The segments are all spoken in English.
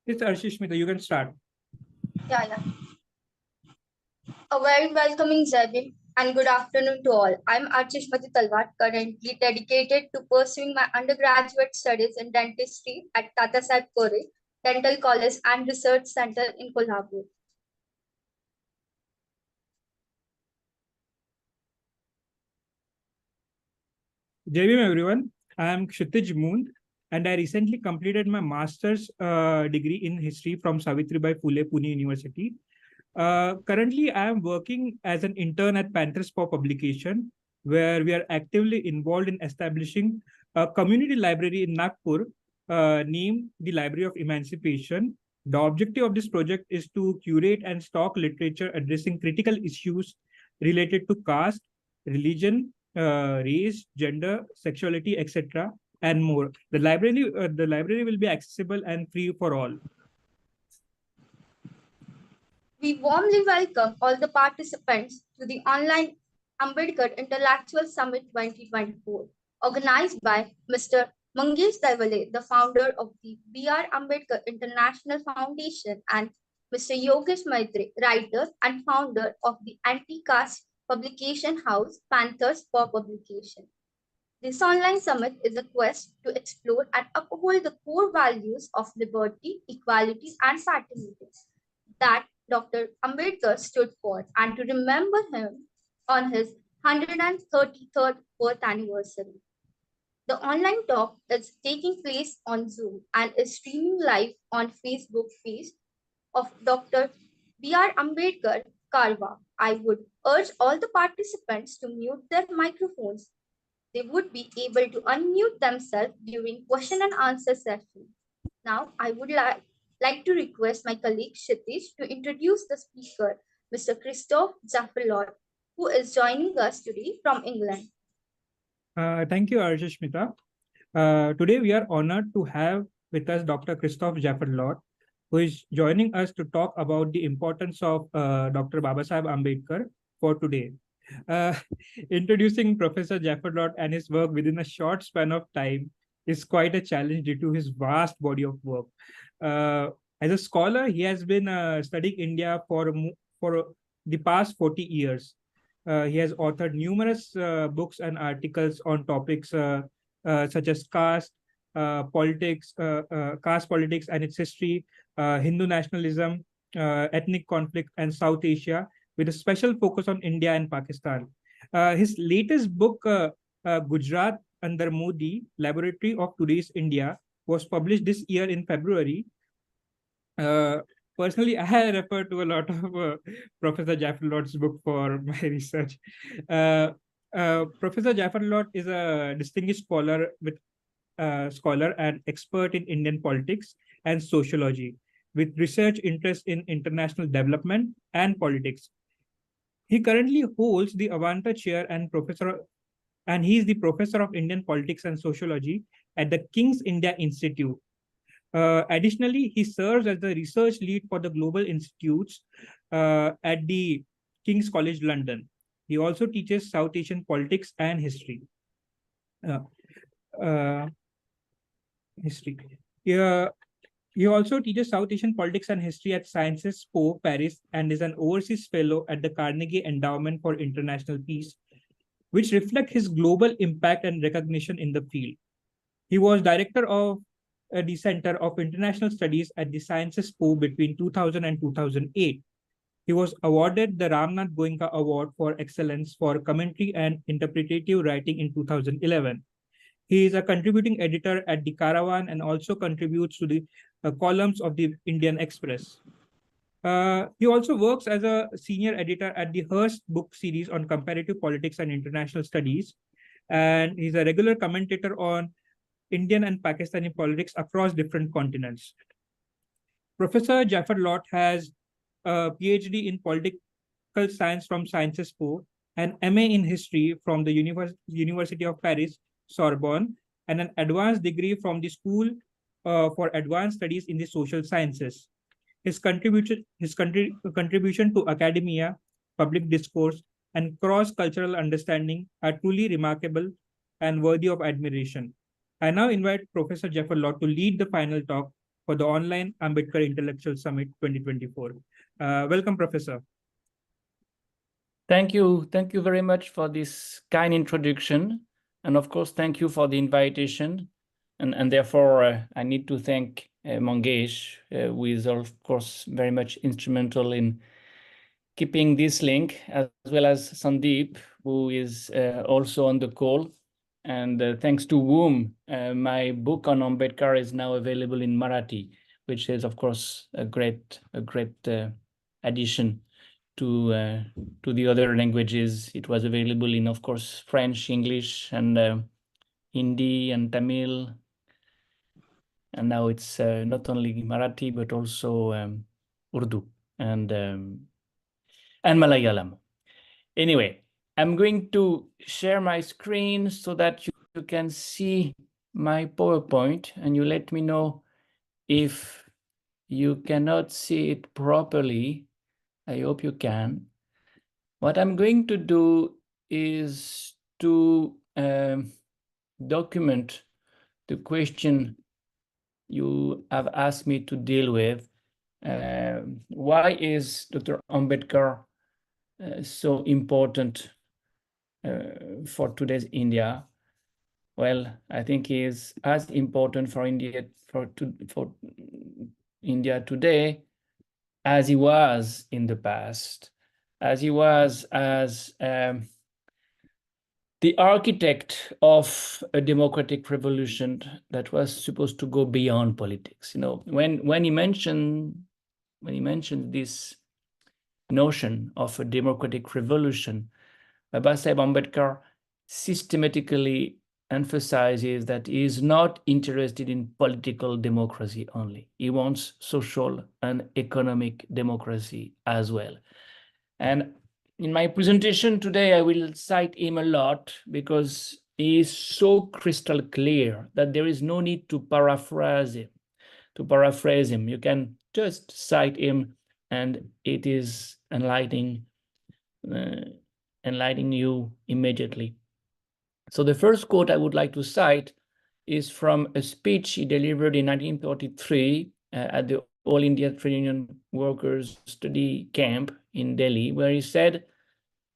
It's Arshishmita. You can start. Yeah. A very welcoming Zabin and good afternoon to all. I'm Archishmati Talwar, currently dedicated to pursuing my undergraduate studies in dentistry at Babasaheb Ambedkar Dental College and Research Center in Kolhapur. Jai Bhim, everyone. I am Kshitij Moond, and I recently completed my master's degree in history from Savitribai Phule Pune University. Currently, I am working as an intern at Panthers for publication, where we are actively involved in establishing a community library in Nagpur named the Library of Emancipation. The objective of this project is to curate and stock literature addressing critical issues related to caste, religion, race, gender, sexuality, etc., and more. The library will be accessible and free for all. We warmly welcome all the participants to the Online Ambedkar Intellectual Summit 2024, organized by Mr. Mangesh Daivale, the founder of the B.R. Ambedkar International Foundation, and Mr. Yogesh Maitre, writer and founder of the anti-caste publication house Panthers for Publication. This online summit is a quest to explore and uphold the core values of liberty, equality, and fraternity that Dr. Ambedkar stood for, and to remember him on his 133rd birth anniversary. The online talk is taking place on Zoom and is streaming live on Facebook page of Dr. B.R. Ambedkar Karwa. I would urge all the participants to mute their microphones. They would be able to unmute themselves during question and answer session. Now, I would like to request my colleague Kshitij to introduce the speaker, Mr. Christophe Jaffrelot, who is joining us today from England. Thank you, Arshishmita. Today, we are honored to have with us Dr. Christophe Jaffrelot, who is joining us to talk about the importance of Dr. Babasaheb Ambedkar for today. Introducing Professor Jaffrelot and his work within a short span of time is quite a challenge due to his vast body of work. As a scholar, he has been studying India for the past 40 years. He has authored numerous books and articles on topics such as caste, caste politics and its history, Hindu nationalism, ethnic conflict, and South Asia, with a special focus on India and Pakistan. His latest book, Gujarat Under Modi, Laboratory of Today's India, was published this year in February. Personally, I refer to a lot of Professor Jaffrelot's book for my research. Professor Jaffrelot is a distinguished scholar and expert in Indian politics and sociology, with research interest in international development and politics. He currently holds the Avanta Chair and he is the Professor of Indian Politics and Sociology at the King's India Institute. Additionally, he serves as the research lead for the Global Institutes at the King's College London. He also teaches South Asian politics and history. He also teaches South Asian politics and history at Sciences Po, Paris, and is an overseas fellow at the Carnegie Endowment for International Peace, which reflect his global impact and recognition in the field. He was director of the Center of International Studies at the Sciences Po between 2000 and 2008. He was awarded the Ramnath Goenka Award for Excellence for Commentary and Interpretative Writing in 2011. He is a contributing editor at the Caravan and also contributes to the columns of the Indian Express. He also works as a senior editor at the Hearst book series on comparative politics and international studies. And he's a regular commentator on Indian and Pakistani politics across different continents. Professor Jaffrelot has a PhD in political science from Sciences Po, an MA in history from the University of Paris, Sorbonne, and an advanced degree from the School for Advanced Studies in the Social Sciences. His contribution to academia, public discourse, and cross-cultural understanding are truly remarkable and worthy of admiration. I now invite Professor Jaffrelot to lead the final talk. for the Online Ambedkar Intellectual Summit 2024. Welcome, Professor. Thank you. Thank you very much for this kind introduction. And of course, thank you for the invitation. And therefore, I need to thank Mangesh, who is, of course, very much instrumental in keeping this link, as well as Sandeep, who is also on the call. And thanks to whom my book on Ambedkar is now available in Marathi, which is, of course, a great addition to the other languages. It was available in, of course, French, English, and Hindi and Tamil. And now it's not only Marathi, but also Urdu and Malayalam. Anyway, I'm going to share my screen so that you can see my PowerPoint, and you let me know if you cannot see it properly. I hope you can. What I'm going to do is to document the question you have asked me to deal with. Why is Dr. Ambedkar so important for today's India? Well, I think he is as important for India today as he was in the past, as he was as the architect of a democratic revolution that was supposed to go beyond politics. You know, when he mentioned this notion of a democratic revolution, Babasaheb Ambedkar systematically emphasizes that he is not interested in political democracy only. He wants social and economic democracy as well. And in my presentation today, I will cite him a lot because he is so crystal clear that there is no need to paraphrase him. You can just cite him, and it is enlightening you immediately. So the first quote I would like to cite is from a speech he delivered in 1933 at the All India Trade Union Workers Study Camp in Delhi, where he said,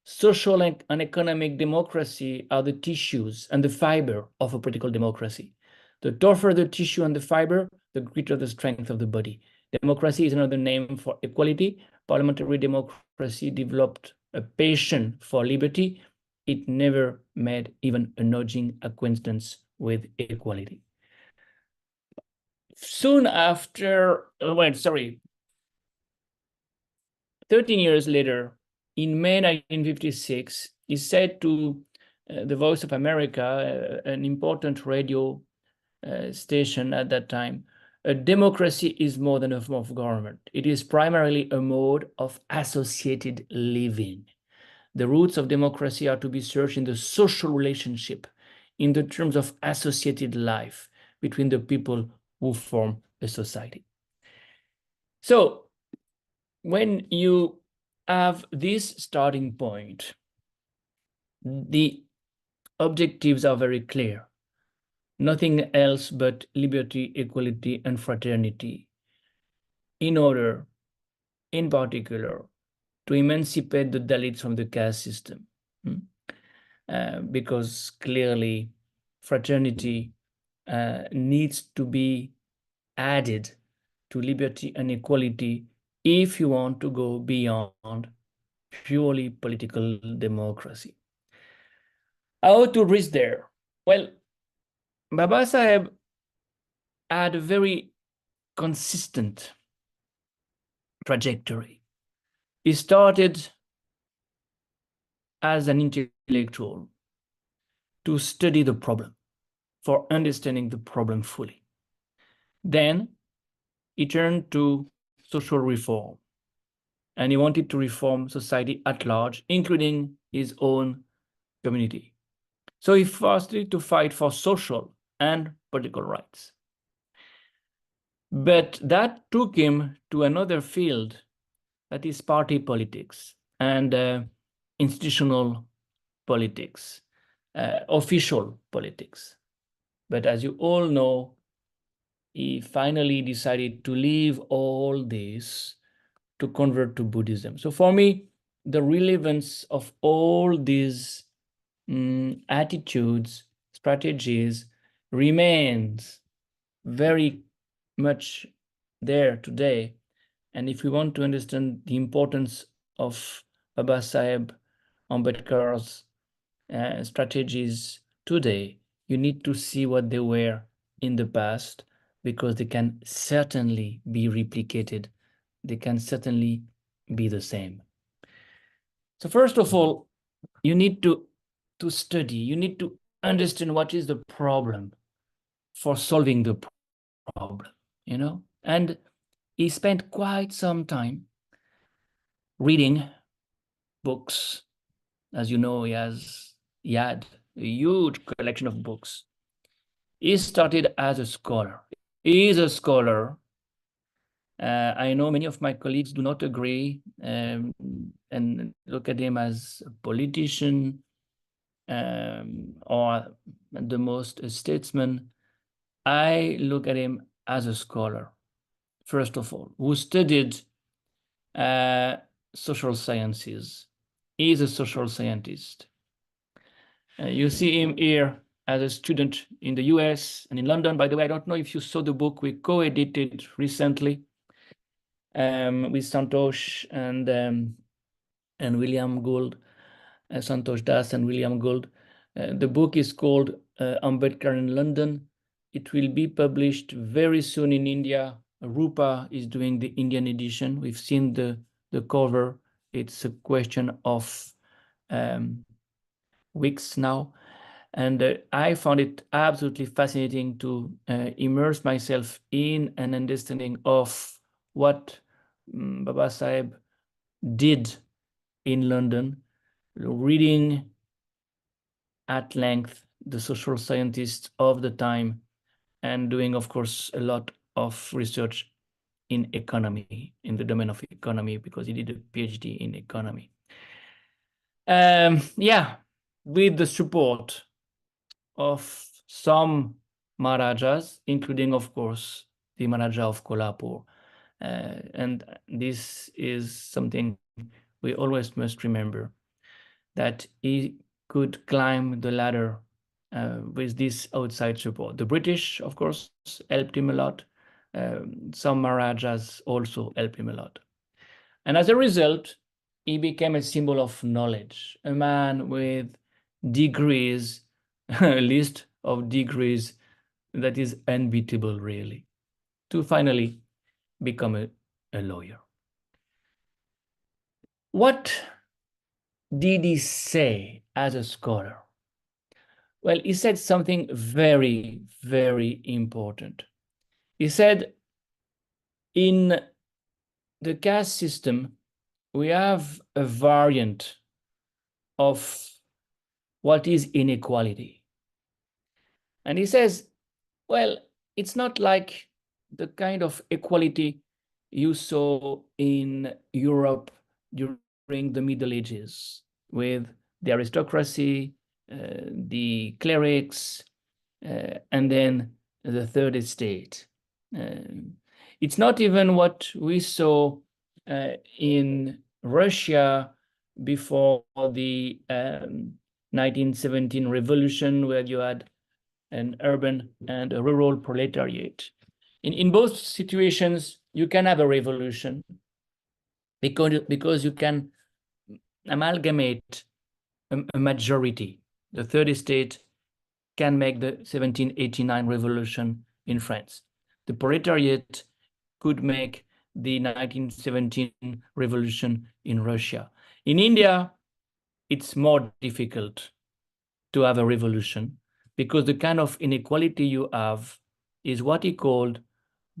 "Social and economic democracy are the tissues and the fiber of a political democracy. The tougher the tissue and the fiber, the greater the strength of the body. Democracy is another name for equality. Parliamentary democracy developed a passion for liberty. It never made even a nudging acquaintance with equality." Soon after, 13 years later, in May 1956, he said to the Voice of America, an important radio station at that time, "A democracy is more than a form of government. It is primarily a mode of associated living. The roots of democracy are to be searched in the social relationship, in the terms of associated life between the people who form a society." So when you have this starting point, the objectives are very clear. Nothing else but liberty, equality, and fraternity, in order, in particular, to emancipate the Dalits from the caste system. Because clearly fraternity needs to be added to liberty and equality if you want to go beyond purely political democracy. How to reach there? Well, Babasaheb had a very consistent trajectory. He started as an intellectual to study the problem, for understanding the problem fully. Then he turned to social reform, and he wanted to reform society at large, including his own community. So he started to fight for social and political rights. But that took him to another field, that is party politics and institutional politics, official politics. But as you all know, he finally decided to leave all this to convert to Buddhism. So for me, the relevance of all these attitudes, strategies remains very much there today. And if we want to understand the importance of Babasaheb Ambedkar's strategies today, you need to see what they were in the past, because they can certainly be replicated. They can certainly be the same. So first of all, you need to study, you need to understand what is the problem for solving the problem, you know? And he spent quite some time reading books. As you know, he had a huge collection of books. He started as a scholar. He is a scholar. I know many of my colleagues do not agree and look at him as a politician or at the most a statesman. I look at him as a scholar, first of all, who studied social sciences. He is a social scientist. You see him here as a student in the US and in London. By the way, I don't know if you saw the book we co-edited recently with Santosh and William Gould, Santosh Das and William Gould. The book is called Ambedkar in London. It will be published very soon in India. Rupa is doing the Indian edition. We've seen the cover. It's a question of weeks now. And I found it absolutely fascinating to immerse myself in an understanding of what Babasaheb did in London, reading at length the social scientists of the time, and doing, of course, a lot of research in economy, in the domain of economy, because he did a PhD in economy. Yeah, with the support of some Maharajas, including, of course, the Maharaja of Kolhapur. And this is something we always must remember, that he could climb the ladder with this outside support. The British, of course, helped him a lot. Some Maharajas also helped him a lot. And as a result, he became a symbol of knowledge, a man with degrees, a list of degrees that is unbeatable, really, to finally become a lawyer. What did he say as a scholar? Well, he said something very, very important. He said, in the caste system, we have a variant of what is inequality. And he says, well, it's not like the kind of equality you saw in Europe during the Middle Ages, with the aristocracy, the clerics, and then the third estate. It's not even what we saw in Russia before the 1917 revolution, where you had an urban and a rural proletariat. In both situations, you can have a revolution because you can amalgamate a majority. The third estate can make the 1789 revolution in France. The proletariat could make the 1917 revolution in Russia. In India, it's more difficult to have a revolution, because the kind of inequality you have is what he called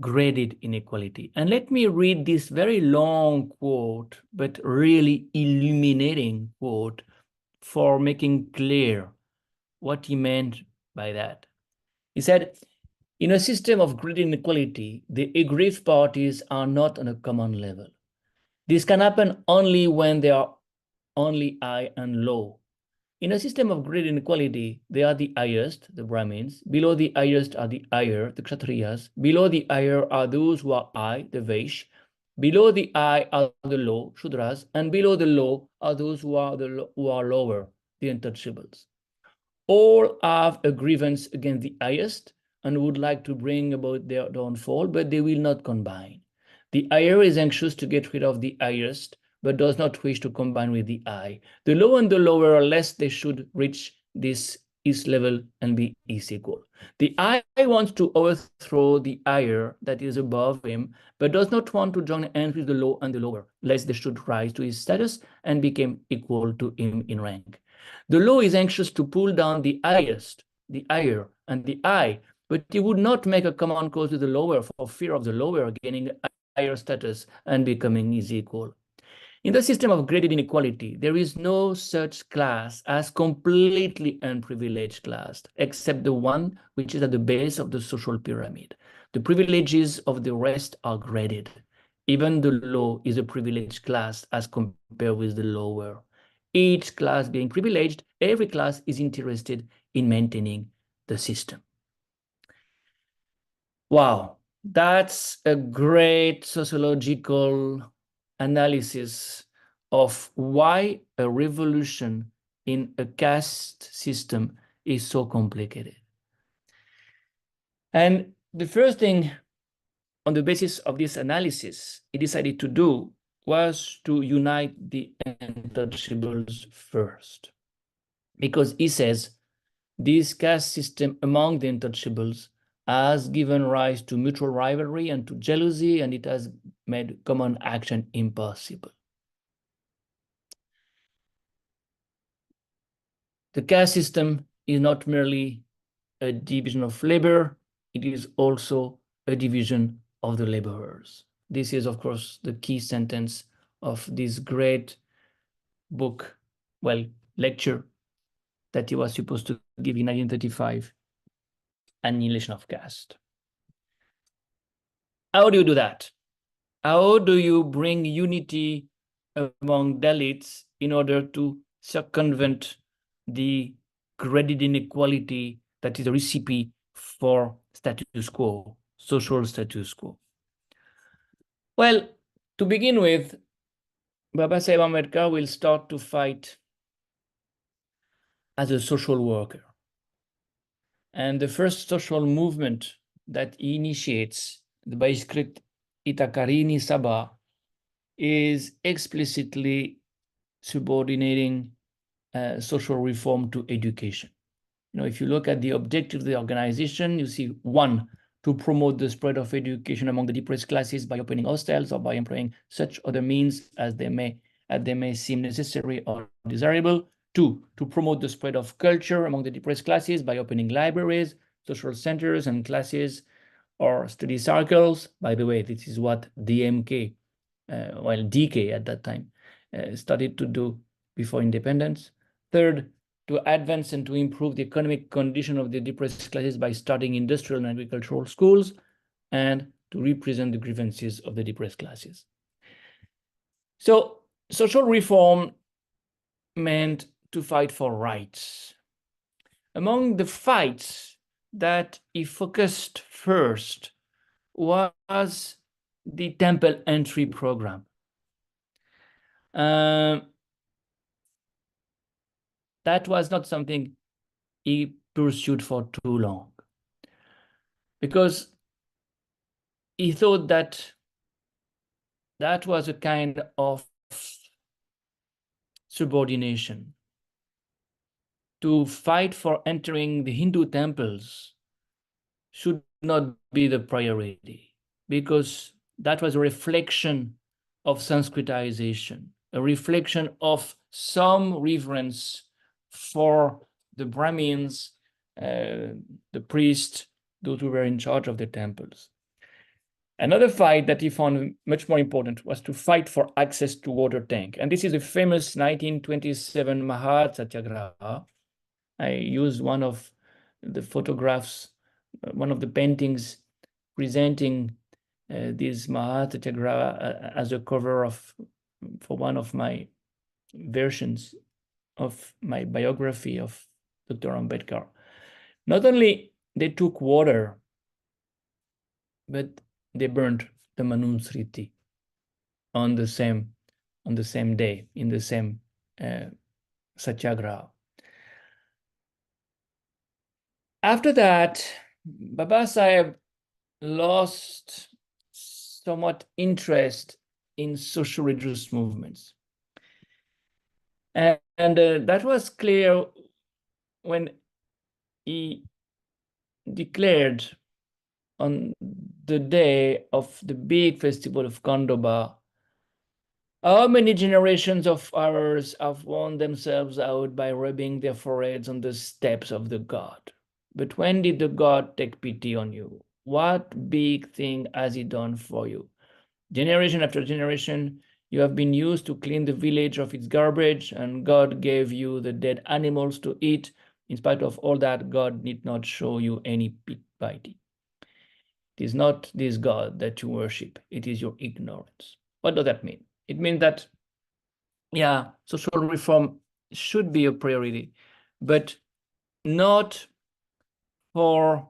graded inequality. And let me read this very long quote, but really illuminating quote, for making clear what he meant by that. He said, in a system of graded inequality, the aggrieved parties are not on a common level. This can happen only when they are only high and low. In a system of great inequality, they are the highest, the Brahmins. Below the highest are the higher, the Kshatriyas. Below the higher are those who are high, the Vaishya. Below the high are the low, Shudras. And below the low are those who are lower, the untouchables. All have a grievance against the highest and would like to bring about their downfall, but they will not combine. The higher is anxious to get rid of the highest, but does not wish to combine with the high. The low and the lower, lest they should reach this is level and be is equal. The high wants to overthrow the higher that is above him, but does not want to join hands with the low and the lower, lest they should rise to his status and become equal to him in rank. The low is anxious to pull down the highest, the higher, and the high, but he would not make a common cause with the lower for fear of the lower gaining higher status and becoming his equal. In the system of graded inequality, there is no such class as completely unprivileged class, except the one which is at the base of the social pyramid. The privileges of the rest are graded. Even the low is a privileged class as compared with the lower. Each class being privileged, every class is interested in maintaining the system. Wow, that's a great sociological analysis of why a revolution in a caste system is so complicated. And the first thing on the basis of this analysis he decided to do was to unite the untouchables first. Because he says this caste system among the untouchables has given rise to mutual rivalry and to jealousy, and it has made common action impossible. The caste system is not merely a division of labor, it is also a division of the laborers. This is, of course, the key sentence of this great book, well, lecture that he was supposed to give in 1935, Annihilation of Caste. How do you do that? How do you bring unity among Dalits in order to circumvent the graded inequality that is a recipe for status quo, social status quo? Well, to begin with, Babasaheb Ambedkar will start to fight as a social worker. And the first social movement that he initiates, the Baiskrit Itakarini Sabha, is explicitly subordinating social reform to education. You know, if you look at the objective of the organization, you see one, to promote the spread of education among the depressed classes by opening hostels or by employing such other means as they may seem necessary or desirable. Two, to promote the spread of culture among the depressed classes by opening libraries, social centers, and classes or study circles. By the way, this is what DMK, DK at that time, started to do before independence. Third, to advance and to improve the economic condition of the depressed classes by starting industrial and agricultural schools, and to represent the grievances of the depressed classes. So social reform meant to fight for rights. Among the fights that he focused first was the temple entry program. That was not something he pursued for too long, because he thought that that was a kind of subordination. To fight for entering the Hindu temples should not be the priority, because that was a reflection of Sanskritization, a reflection of some reverence for the Brahmins, the priests, those who were in charge of the temples. Another fight that he found much more important was to fight for access to water tank. And this is a famous 1927 Mahat Satyagraha. I used one of the photographs, one of the paintings presenting this Mahat Satyagraha as a cover for one of my versions of my biography of Dr. Ambedkar. Not only they took water, but they burned the Manusmriti on the same day, in the same satyagraha. After that, Babasaheb lost somewhat interest in social religious movements. And that was clear when he declared on the day of the big festival of Kondoba, how many generations of ours have worn themselves out by rubbing their foreheads on the steps of the god? But when did the god take pity on you? What big thing has he done for you? Generation after generation, you have been used to clean the village of its garbage, and God gave you the dead animals to eat. In spite of all that, God did not show you any pity. It is not this God that you worship. It is your ignorance. What does that mean? It means that, yeah, social reform should be a priority, but not for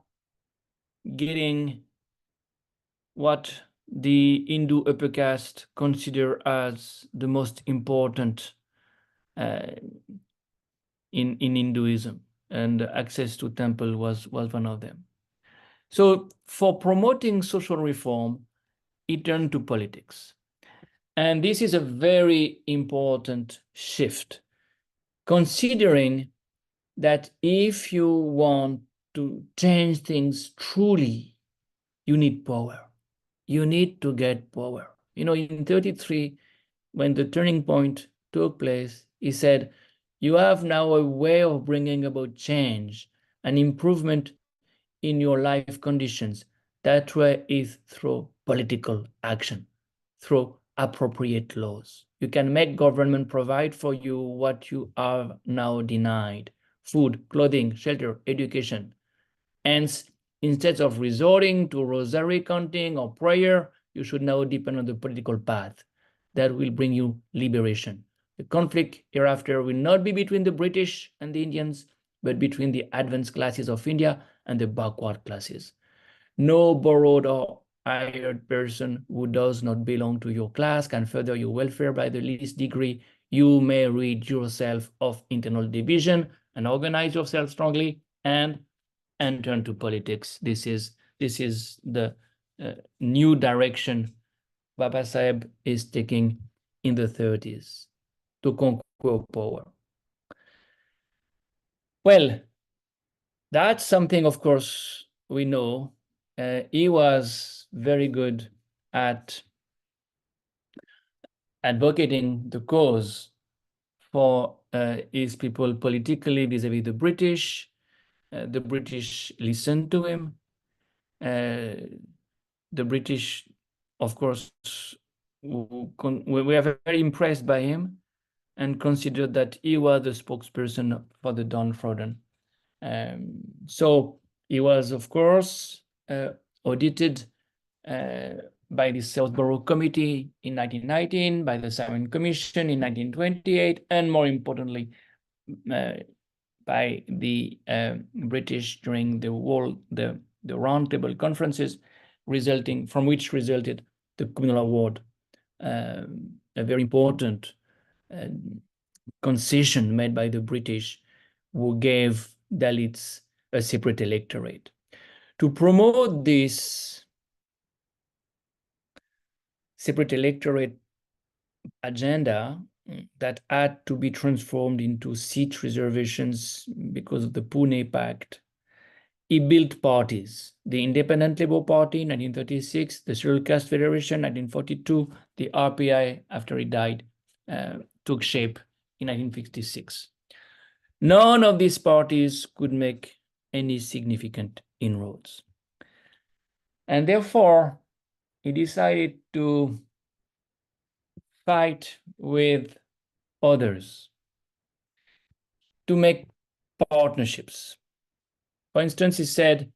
getting what the Hindu upper caste consider as the most important in Hinduism, and access to temple was one of them. So for promoting social reform, he turned to politics. And this is a very important shift, considering that if you want to change things truly, you need power. You need to get power. You know, in 1933, when the turning point took place, he said, you have now a way of bringing about change and improvement in your life conditions. That way is through political action, through appropriate laws. You can make government provide for you what you are now denied: food, clothing, shelter, education. Hence, instead of resorting to rosary counting or prayer, you should now depend on the political path that will bring you liberation. The conflict hereafter will not be between the British and the Indians, but between the advanced classes of India and the backward classes. No borrowed or hired person who does not belong to your class can further your welfare by the least degree. You may rid yourself of internal division and organize yourself strongly and turn to politics. This is the new direction Babasaheb is taking in the 1930s to conquer power. Well, that's something, of course, we know. He was very good at advocating the cause for his people politically vis-a-vis the British. The British listened to him. The British, of course, we are very impressed by him and considered that he was the spokesperson for the downtrodden. So he was, of course, audited by the Southborough Committee in 1919, by the Simon Commission in 1928, and more importantly, by the British during the roundtable conferences, from which resulted the Communal Award, a very important concession made by the British, who gave Dalits a separate electorate. To promote this separate electorate agenda that had to be transformed into seat reservations because of the Pune Pact, he built parties: the Independent Labour Party in 1936, the Scheduled Caste Federation 1942, the RPI after he died took shape in 1956. None of these parties could make any significant inroads. And therefore, he decided to fight with others, to make partnerships. For instance, he said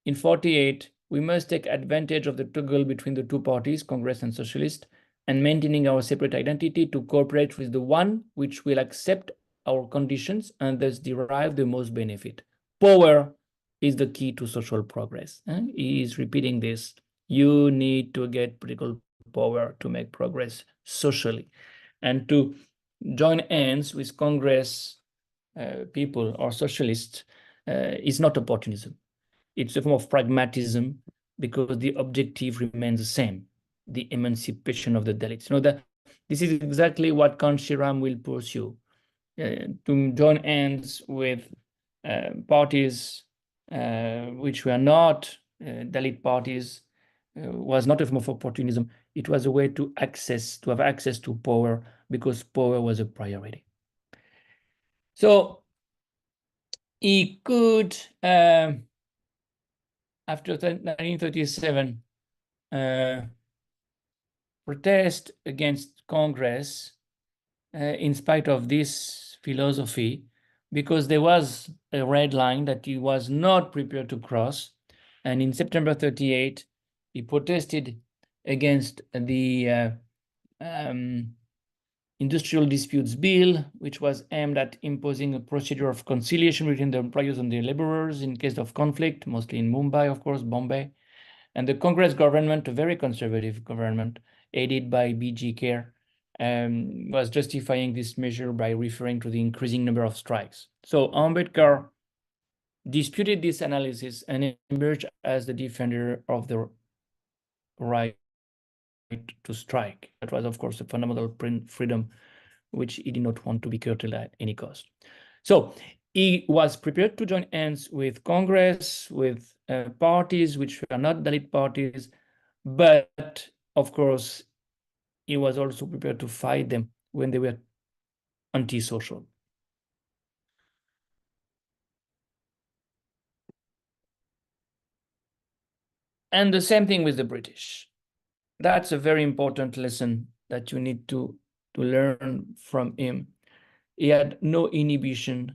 in 1948, we must take advantage of the toggle between the two parties, Congress and Socialist, and maintaining our separate identity to cooperate with the one which will accept our conditions and thus derive the most benefit. Power is the key to social progress. He is repeating this. You need to get political power to make progress socially. And to join hands with Congress people or socialists is not opportunism. It's a form of pragmatism because the objective remains the same, the emancipation of the Dalits. You know, that this is exactly what Kanshiram will pursue, to join hands with parties which were not Dalit parties, was not a form of opportunism. It was a way to have access to power because power was a priority. So he could, after 1937, protest against Congress in spite of this philosophy, because there was a red line that he was not prepared to cross. And in September 38, he protested against the Industrial Disputes Bill, which was aimed at imposing a procedure of conciliation between the employers and the laborers in case of conflict, mostly in Mumbai, of course, Bombay. And the Congress government, a very conservative government, aided by B.G. Kerr, was justifying this measure by referring to the increasing number of strikes. So Ambedkar disputed this analysis and emerged as the defender of the right to strike. That was, of course, a fundamental freedom which he did not want to be curtailed at any cost. So he was prepared to join hands with Congress, with parties which were not Dalit parties, but of course, he was also prepared to fight them when they were antisocial. And the same thing with the British. That's a very important lesson that you need to learn from him. He had no inhibition.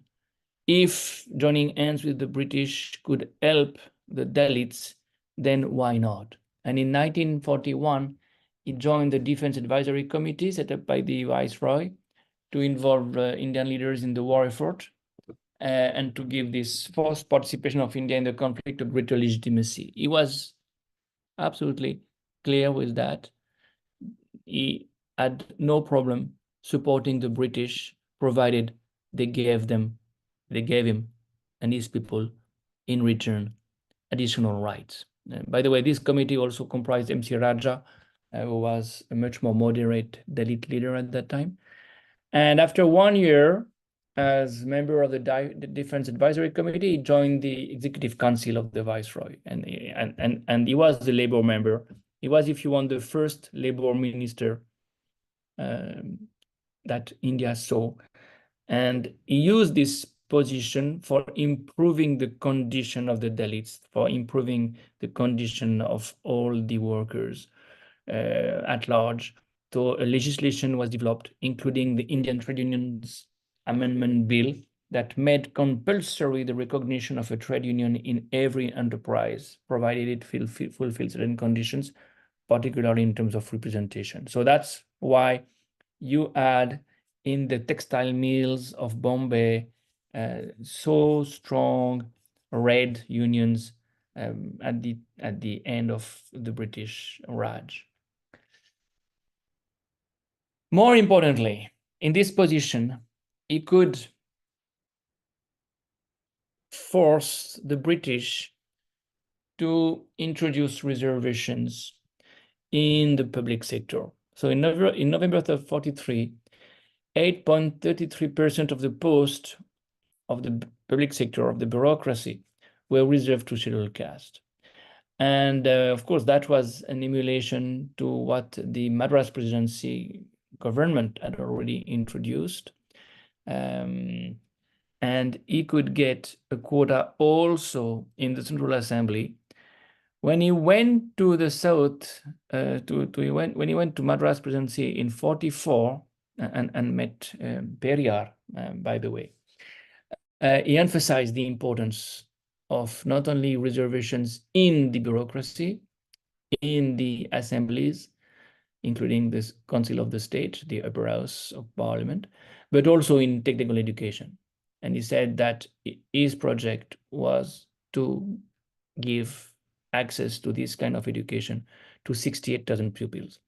If joining hands with the British could help the Dalits, then why not? And in 1941, he joined the Defense Advisory Committee set up by the Viceroy to involve Indian leaders in the war effort and to give this forced participation of India in the conflict a greater legitimacy. He was absolutely clear with that. He had no problem supporting the British, provided they gave him and his people in return additional rights. By the way, this committee also comprised M.C. Raja, who was a much more moderate Dalit leader at that time. And after 1 year as member of the Defense Advisory Committee, he joined the Executive Council of the Viceroy, and he was the labor member. He was, if you want, the first labor minister that India saw. And he used this position for improving the condition of the Dalits, for improving the condition of all the workers at large. So a legislation was developed, including the Indian Trade Unions Amendment Bill, that made compulsory the recognition of a trade union in every enterprise, provided it fulfills certain conditions, particularly in terms of representation. So that's why you had in the textile mills of Bombay so strong red unions at the end of the British Raj. More importantly, in this position, he could force the British to introduce reservations in the public sector. So in November of 43, 8.33% of the posts of the public sector, of the bureaucracy, were reserved to scheduled caste. And of course, that was an emulation to what the Madras Presidency government had already introduced. And he could get a quota also in the Central Assembly. When he went to the south, when he went to Madras Presidency in 44 and met Periyar, by the way, he emphasized the importance of not only reservations in the bureaucracy, in the assemblies, including the Council of the State, the upper house of Parliament, but also in technical education. And he said that his project was to give access to this kind of education to 68,000 pupils.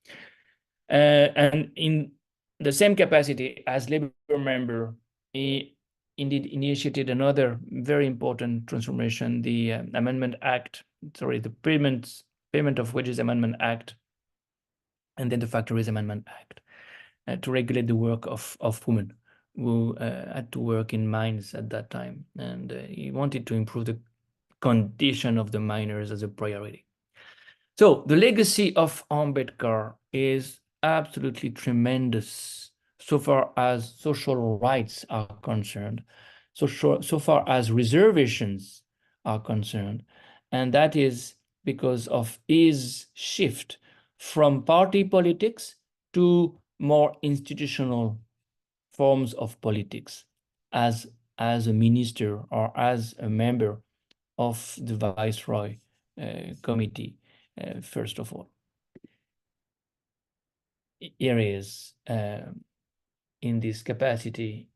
And in the same capacity as Labour member, he indeed initiated another very important transformation, the Amendment Act, the Payment of Wages Amendment Act, and then the Factories Amendment Act, to regulate the work of women who had to work in mines at that time. And he wanted to improve the condition of the miners as a priority. So the legacy of Ambedkar is absolutely tremendous so far as social rights are concerned, so far as reservations are concerned. And that is because of his shift from party politics to more institutional forms of politics as a minister or as a member of the Viceroy Committee, first of all. Here is in this capacity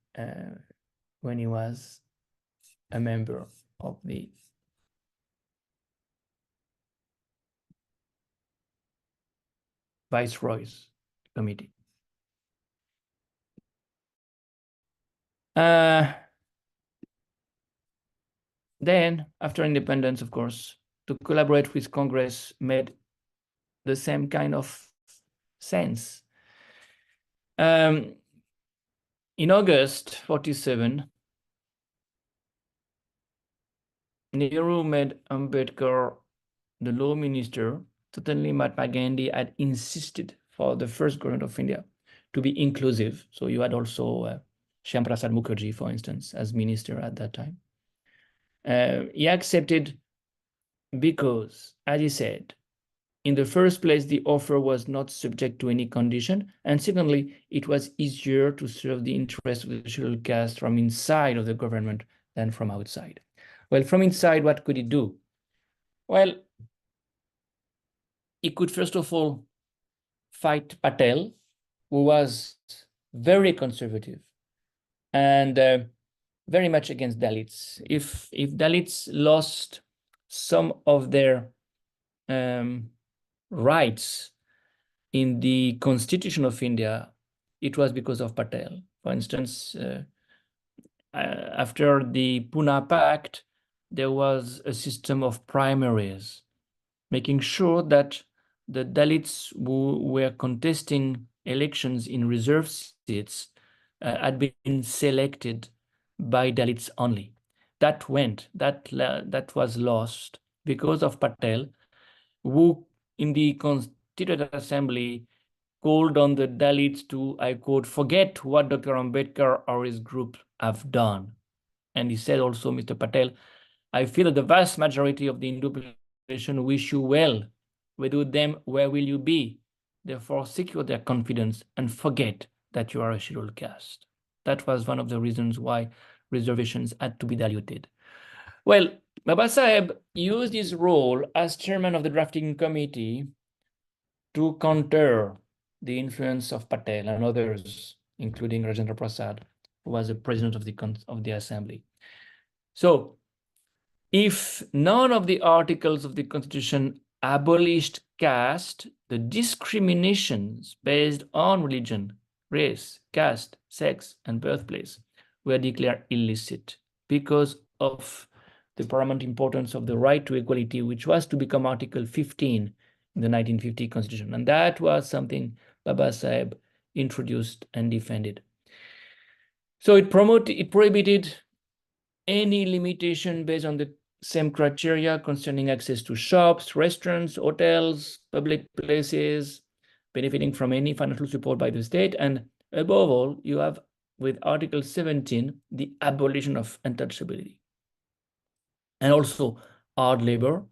when he was a member of the Viceroy's Committee. Then, after independence, of course, to collaborate with Congress made the same kind of sense. In August 47, Nehru made Ambedkar the law minister. Certainly, Mahatma Gandhi had insisted for the first government of India to be inclusive. So you had also Shyam Prasad Mukherjee, for instance, as minister at that time. He accepted because, as he said, in the first place, the offer was not subject to any condition. And secondly, it was easier to serve the interests of the scheduled caste from inside of the government than from outside. Well, from inside, what could he do? Well, he could first of all fight Patel, who was very conservative and very much against Dalits. If Dalits lost some of their rights in the Constitution of India, it was because of Patel. For instance, after the Pune Pact, there was a system of primaries, making sure that the Dalits who were contesting elections in reserve seats had been selected by Dalits only. That was lost because of Patel, who in the Constituent Assembly called on the Dalits to, I quote, forget what Dr. Ambedkar or his group have done. And he said also, Mr. Patel, I feel that the vast majority of the Hindu population wish you well. Without them, where will you be? Therefore, secure their confidence and forget that you are a scheduled caste. That was one of the reasons why reservations had to be diluted. Well, Babasaheb used his role as chairman of the drafting committee to counter the influence of Patel and others, including Rajendra Prasad, who was the president of the assembly. So, if none of the articles of the Constitution abolished caste, the discriminations based on religion, race, caste, sex, and birthplace were declared illicit because of the paramount importance of the right to equality, which was to become Article 15 in the 1950 Constitution. And that was something Babasaheb introduced and defended. So it prohibited any limitation based on the same criteria concerning access to shops, restaurants, hotels, public places, benefiting from any financial support by the state. And above all, you have, with Article 17, the abolition of untouchability. And also hard labor,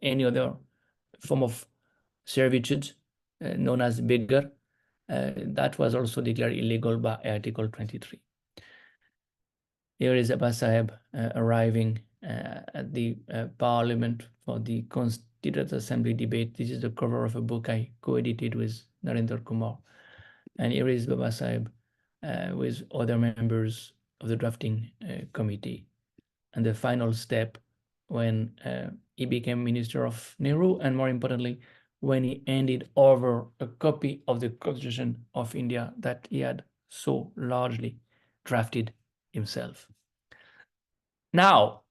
any other form of servitude known as beggar, that was also declared illegal by Article 23. Here is Babasaheb arriving at the Parliament for the Constituent Assembly debate. This is the cover of a book I co-edited with Narendra Kumar. And here is Babasaheb with other members of the drafting committee. And the final step when he became Minister of Nehru, and more importantly, when he handed over a copy of the Constitution of India that he had so largely drafted himself. Now,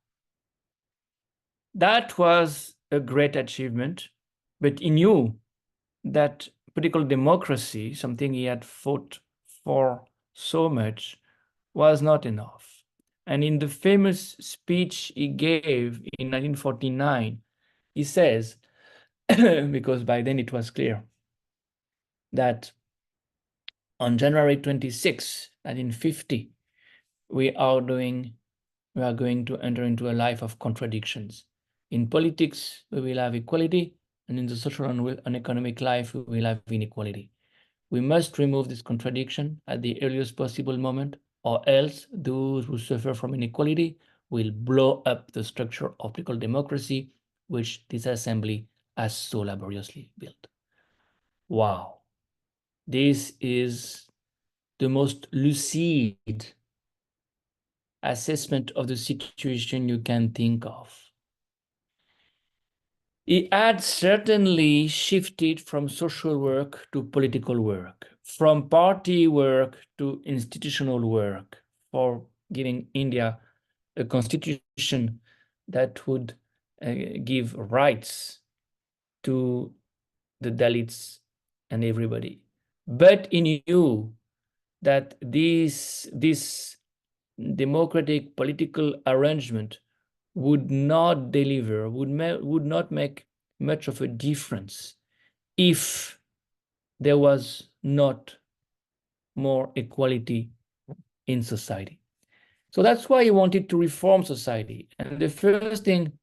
that was a great achievement, but he knew that political democracy, something he had fought for so much, was not enough. And in the famous speech he gave in 1949, he says, because by then it was clear, that on January 26, 1950, we are going to enter into a life of contradictions. In politics, we will have equality, and in the social and economic life, we will have inequality. We must remove this contradiction at the earliest possible moment, or else those who suffer from inequality will blow up the structure of political democracy, which this assembly has so laboriously built. Wow. This is the most lucid assessment of the situation you can think of. He had certainly shifted from social work to political work, from party work to institutional work, for giving India a constitution that would give rights to the Dalits and everybody. But he knew that this democratic political arrangement would not deliver, would not make much of a difference if there was not more equality in society. So that's why he wanted to reform society. And the first thing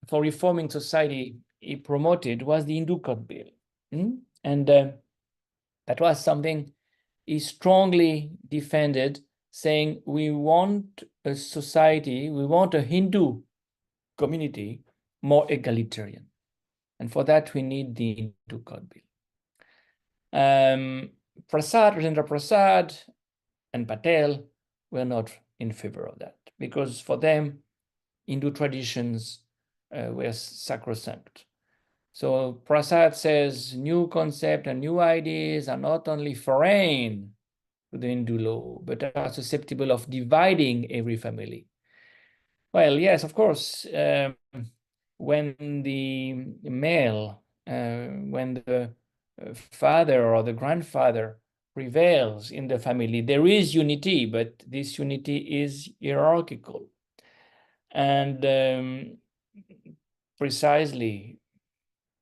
for reforming society he promoted was the Hindu Code Bill. And that was something he strongly defended, saying we want a society, we want a Hindu community more egalitarian. And for that, we need the Hindu Code Bill. Rajendra Prasad and Patel were not in favor of that, because for them, Hindu traditions were sacrosanct. So Prasad says new concepts and new ideas are not only foreign to the Hindu law, but are susceptible of dividing every family. Well, yes, of course, when the male, when the father or the grandfather prevails in the family, there is unity, but this unity is hierarchical. And precisely,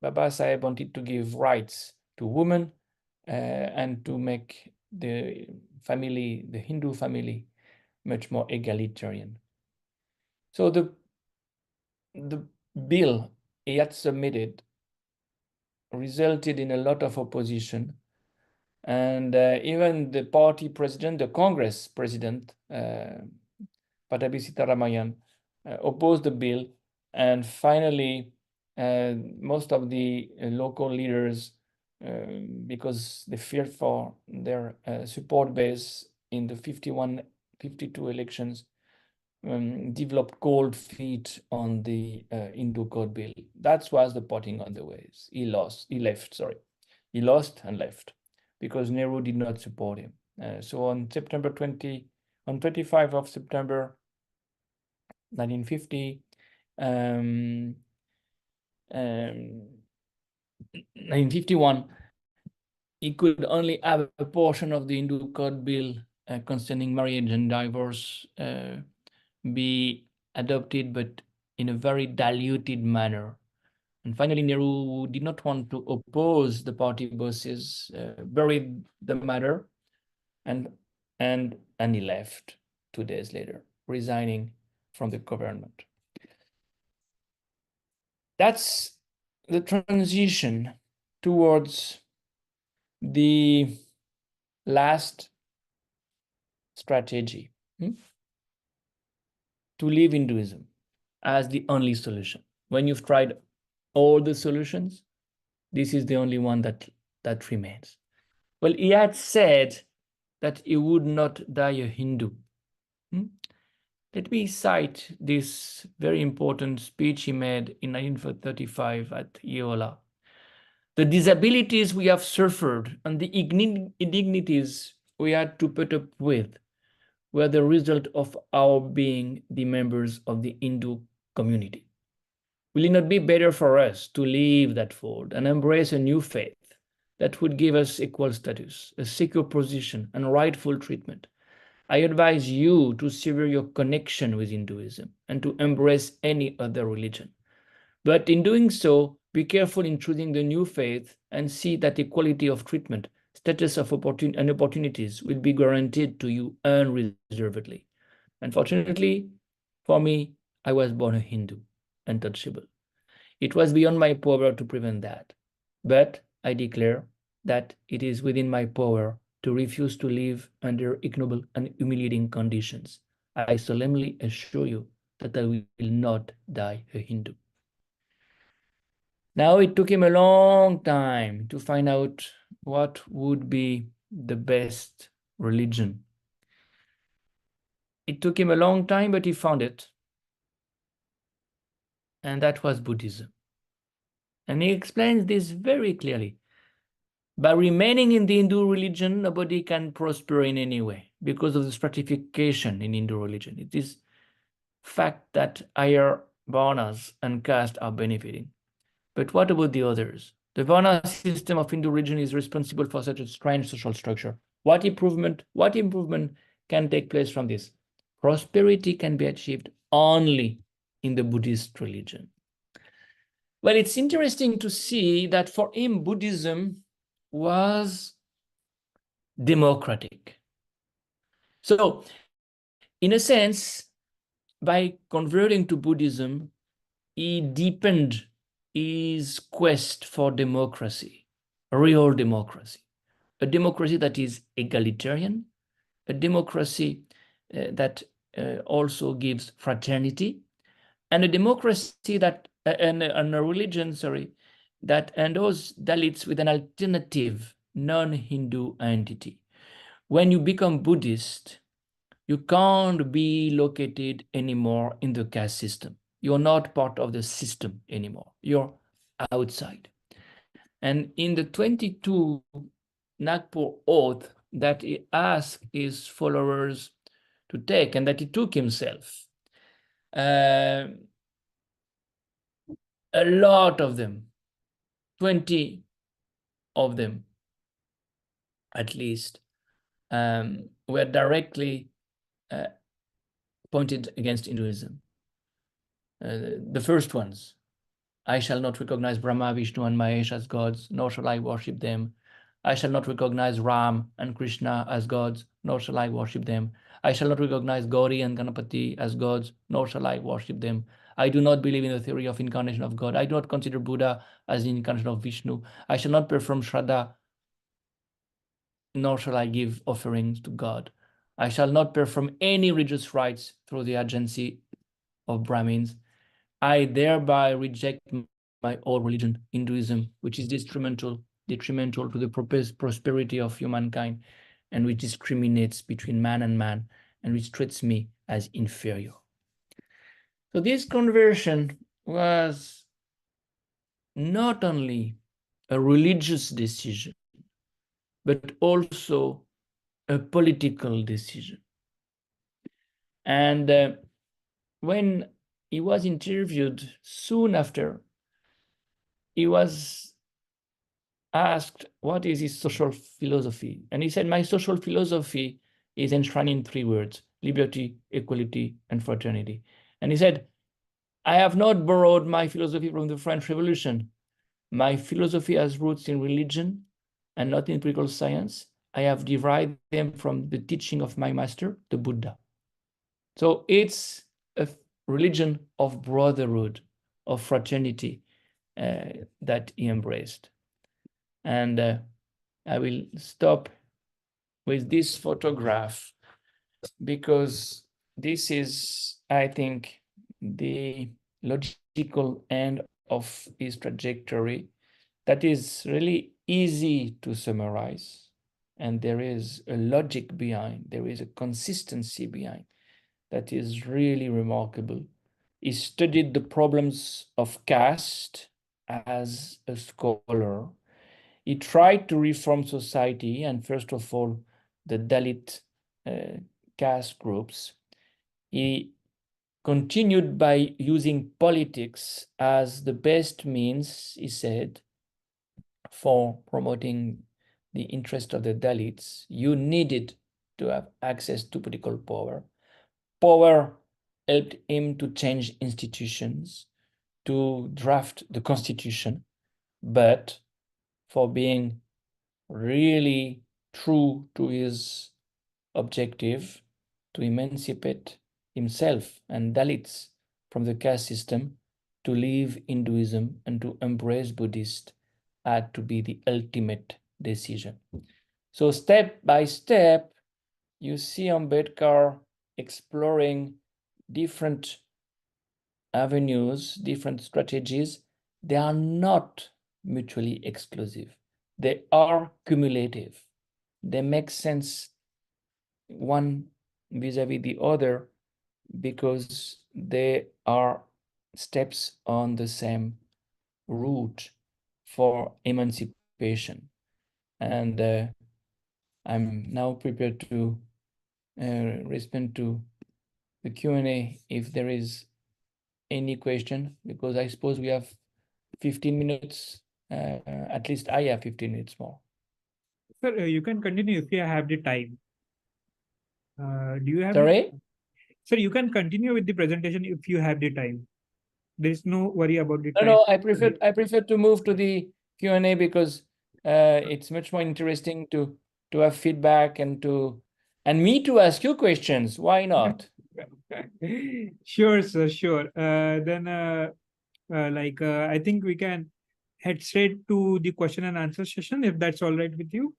Babasaheb wanted to give rights to women and to make the family, the Hindu family, much more egalitarian. So the bill he had submitted resulted in a lot of opposition, and even the party president, the Congress president, Patabi Sitaramayyan, opposed the bill, and finally most of the local leaders, because they feared for their support base in the 52 elections, developed cold feet on the Hindu Code Bill. That was the potting on the waves. He lost and left because Nehru did not support him. So on 25 of September 1950, 1951, he could only have a portion of the Hindu Code Bill concerning marriage and divorce be adopted, but in a very diluted manner. And finally, Nehru did not want to oppose the party bosses, buried the matter, and he left 2 days later, resigning from the government. That's the transition towards the last strategy, to leave Hinduism as the only solution. When you've tried all the solutions, this is the only one that remains. Well, he had said that he would not die a Hindu. Let me cite this very important speech he made in 1935 at Yola. The disabilities we have suffered and the indignities we had to put up with were the result of our being the members of the Hindu community. Will it not be better for us to leave that fold and embrace a new faith that would give us equal status, a secure position, and rightful treatment? I advise you to sever your connection with Hinduism and to embrace any other religion. But in doing so, be careful in choosing the new faith and see that equality of treatment, status of and opportunities will be guaranteed to you unreservedly. Unfortunately, for me, I was born a Hindu, untouchable. It was beyond my power to prevent that. But I declare that it is within my power to refuse to live under ignoble and humiliating conditions. I solemnly assure you that I will not die a Hindu. Now, it took him a long time to find out what would be the best religion. It took him a long time, but he found it. And that was Buddhism. And he explains this very clearly. By remaining in the Hindu religion, nobody can prosper in any way because of the stratification in Hindu religion. It is fact that higher varnas and caste are benefiting. But what about the others? The varna system of Hindu religion is responsible for such a strange social structure. What improvement can take place from this? Prosperity can be achieved only in the Buddhist religion. Well, it's interesting to see that for him, Buddhism was democratic. So, in a sense, by converting to Buddhism, he deepened his quest for democracy, real democracy, a democracy that is egalitarian, a democracy that also gives fraternity, and a democracy that, and a religion, that endows Dalits with an alternative non-Hindu entity. When you become Buddhist, you can't be located anymore in the caste system. You're not part of the system anymore. You're outside. And in the 22 Nagpur oath that he asked his followers to take and that he took himself, a lot of them, 20 of them at least, were directly pointed against Hinduism. The first ones: I shall not recognize Brahma, Vishnu, and Mahesh as gods, nor shall I worship them. I shall not recognize Ram and Krishna as gods, nor shall I worship them. I shall not recognize Gauri and Ganapati as gods, nor shall I worship them. I do not believe in the theory of incarnation of God. I do not consider Buddha as the incarnation of Vishnu. I shall not perform Shraddha, nor shall I give offerings to God. I shall not perform any religious rites through the agency of Brahmins. I thereby reject my old religion, Hinduism, which is detrimental to the prosperity of humankind, and which discriminates between man, and which treats me as inferior. So this conversion was not only a religious decision, but also a political decision. And when he was interviewed soon after, he was asked what is his social philosophy. And he said, my social philosophy is enshrined in 3 words: liberty, equality, and fraternity. And he said, I have not borrowed my philosophy from the French Revolution. My philosophy has roots in religion and not in political science. I have derived them from the teaching of my master, the Buddha. So it's a religion of brotherhood, of fraternity that he embraced. And I will stop with this photograph because this is, I think, the logical end of his trajectory that is really easy to summarize. and there is a logic behind, there is a consistency behind that is really remarkable. He studied the problems of caste as a scholar. He tried to reform society, and first of all, the Dalit caste groups. He continued by using politics as the best means, he said, for promoting the interest of the Dalits. You needed to have access to political power. Power helped him to change institutions, to draft the constitution, but for being really true to his objective to emancipate himself and Dalits from the caste system, to leave Hinduism and to embrace Buddhist had to be the ultimate decision. So step by step, you see Ambedkar exploring different avenues, different strategies. They are not mutually exclusive. They are cumulative. They make sense one vis-a-vis the other because they are steps on the same route for emancipation. And I'm now prepared to respond to the Q&A if there is any question, because I suppose we have 15 minutes, at least I have 15 minutes more. Sir, you can continue if you have the time. Do you have? Sorry? Sir, you can continue with the presentation if you have the time. There is no worry about the time. No, I prefer to move to the Q&A because it's much more interesting to have feedback and me to ask you questions. Why not? Sure, sir, sure. I think we can head straight to the question and answer session, if that's all right with you.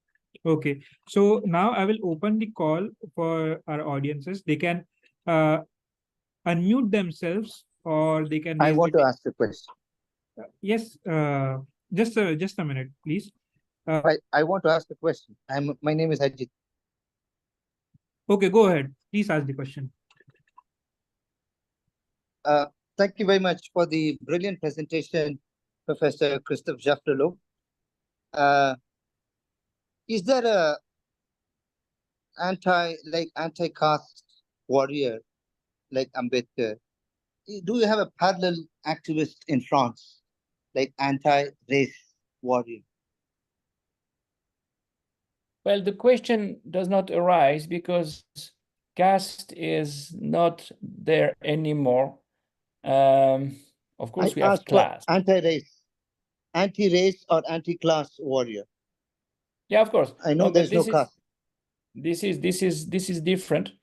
Okay, so now I will open the call for our audiences. They can unmute themselves, or they can. I want to ask a question. Yes, just a minute, please. I want to ask a question. My name is Ajit. Okay, go ahead. Please ask the question. Thank you very much for the brilliant presentation, Professor Christophe Jaffrelot. Is there a anti-caste warrior like Ambedkar? Do you have a parallel activist in France, like anti-race warrior? Well, the question does not arise because caste is not there anymore. Of course, we have class. Anti-race or anti-class warrior. Yeah, of course. I know there's no caste. This is different.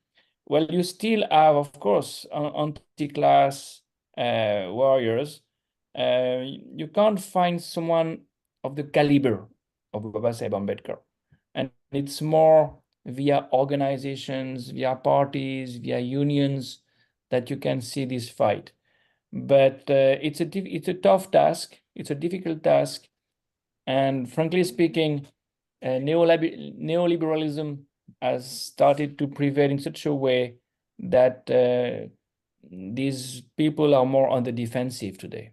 Well, you still have, of course, anti-class warriors. You can't find someone of the caliber of Babasaheb Ambedkar. And it's more via organizations, via parties, via unions that you can see this fight. But it's a tough task. It's a difficult task. And frankly speaking, neoliberalism has started to prevail in such a way that these people are more on the defensive today.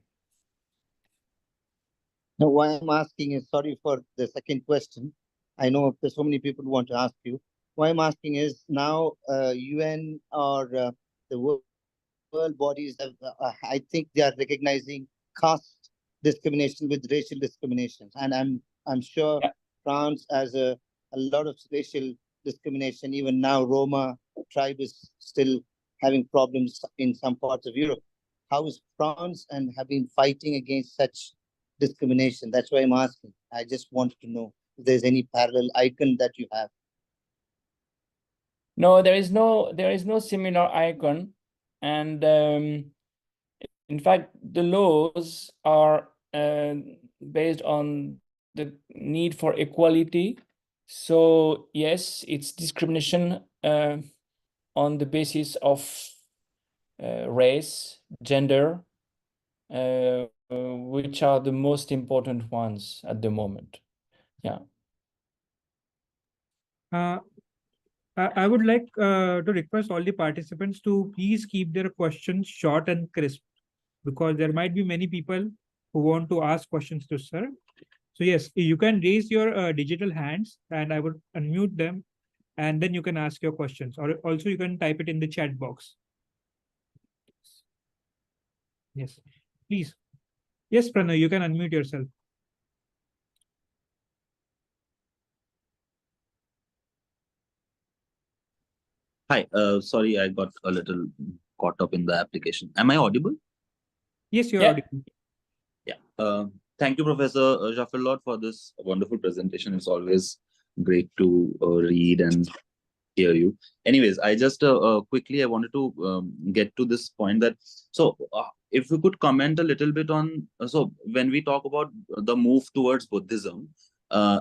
No, why I'm asking is, sorry for the second question. I know there's so many people who want to ask you. Why I'm asking is now UN or the world bodies, I think they are recognizing caste discrimination with racial discrimination. And I'm sure France has a lot of racial discrimination. Even now, Roma tribe is still having problems in some parts of Europe. How is France and have been fighting against such discrimination? That's why I'm asking. I just wanted to know if there's any parallel icon that you have. No, there is no similar icon. And in fact, the laws are based on the need for equality. So yes, it's discrimination on the basis of race, gender, which are the most important ones at the moment. Yeah. Uh, I would like to request all the participants to please keep their questions short and crisp, because there might be many people who want to ask questions to sir. So yes, you can raise your digital hands and I would unmute them, and then you can ask your questions, or also you can type it in the chat box. Yes, please. Yes, Pranav, you can unmute yourself. Hi, sorry, I got a little caught up in the application. Am I audible? Yes, you're Yeah. audible. Yeah. Thank you, Professor Jaffrelot, for this wonderful presentation. It's always great to read and hear you. Anyways, I just quickly, I wanted to get to this point that, so if we could comment a little bit on, so when we talk about the move towards Buddhism,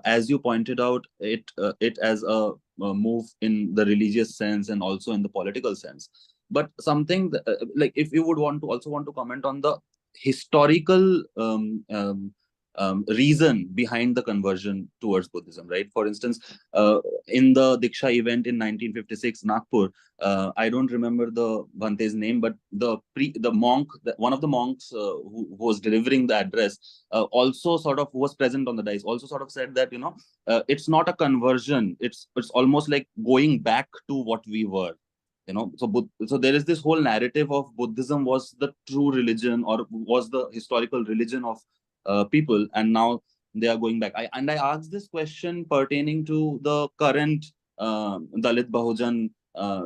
as you pointed out, it as a move in the religious sense and also in the political sense. But something that, like if you would also want to comment on the historical reason behind the conversion towards Buddhism, right? For instance, in the Diksha event in 1956, Nagpur, I don't remember the Bhante's name, but the monk, one of the monks who was delivering the address, also sort of was present on the dais, also sort of said that, it's not a conversion. It's almost like going back to what we were. So there is this whole narrative of Buddhism was the true religion, or was the historical religion of people, and now they are going back. I asked this question pertaining to the current Dalit Bahujan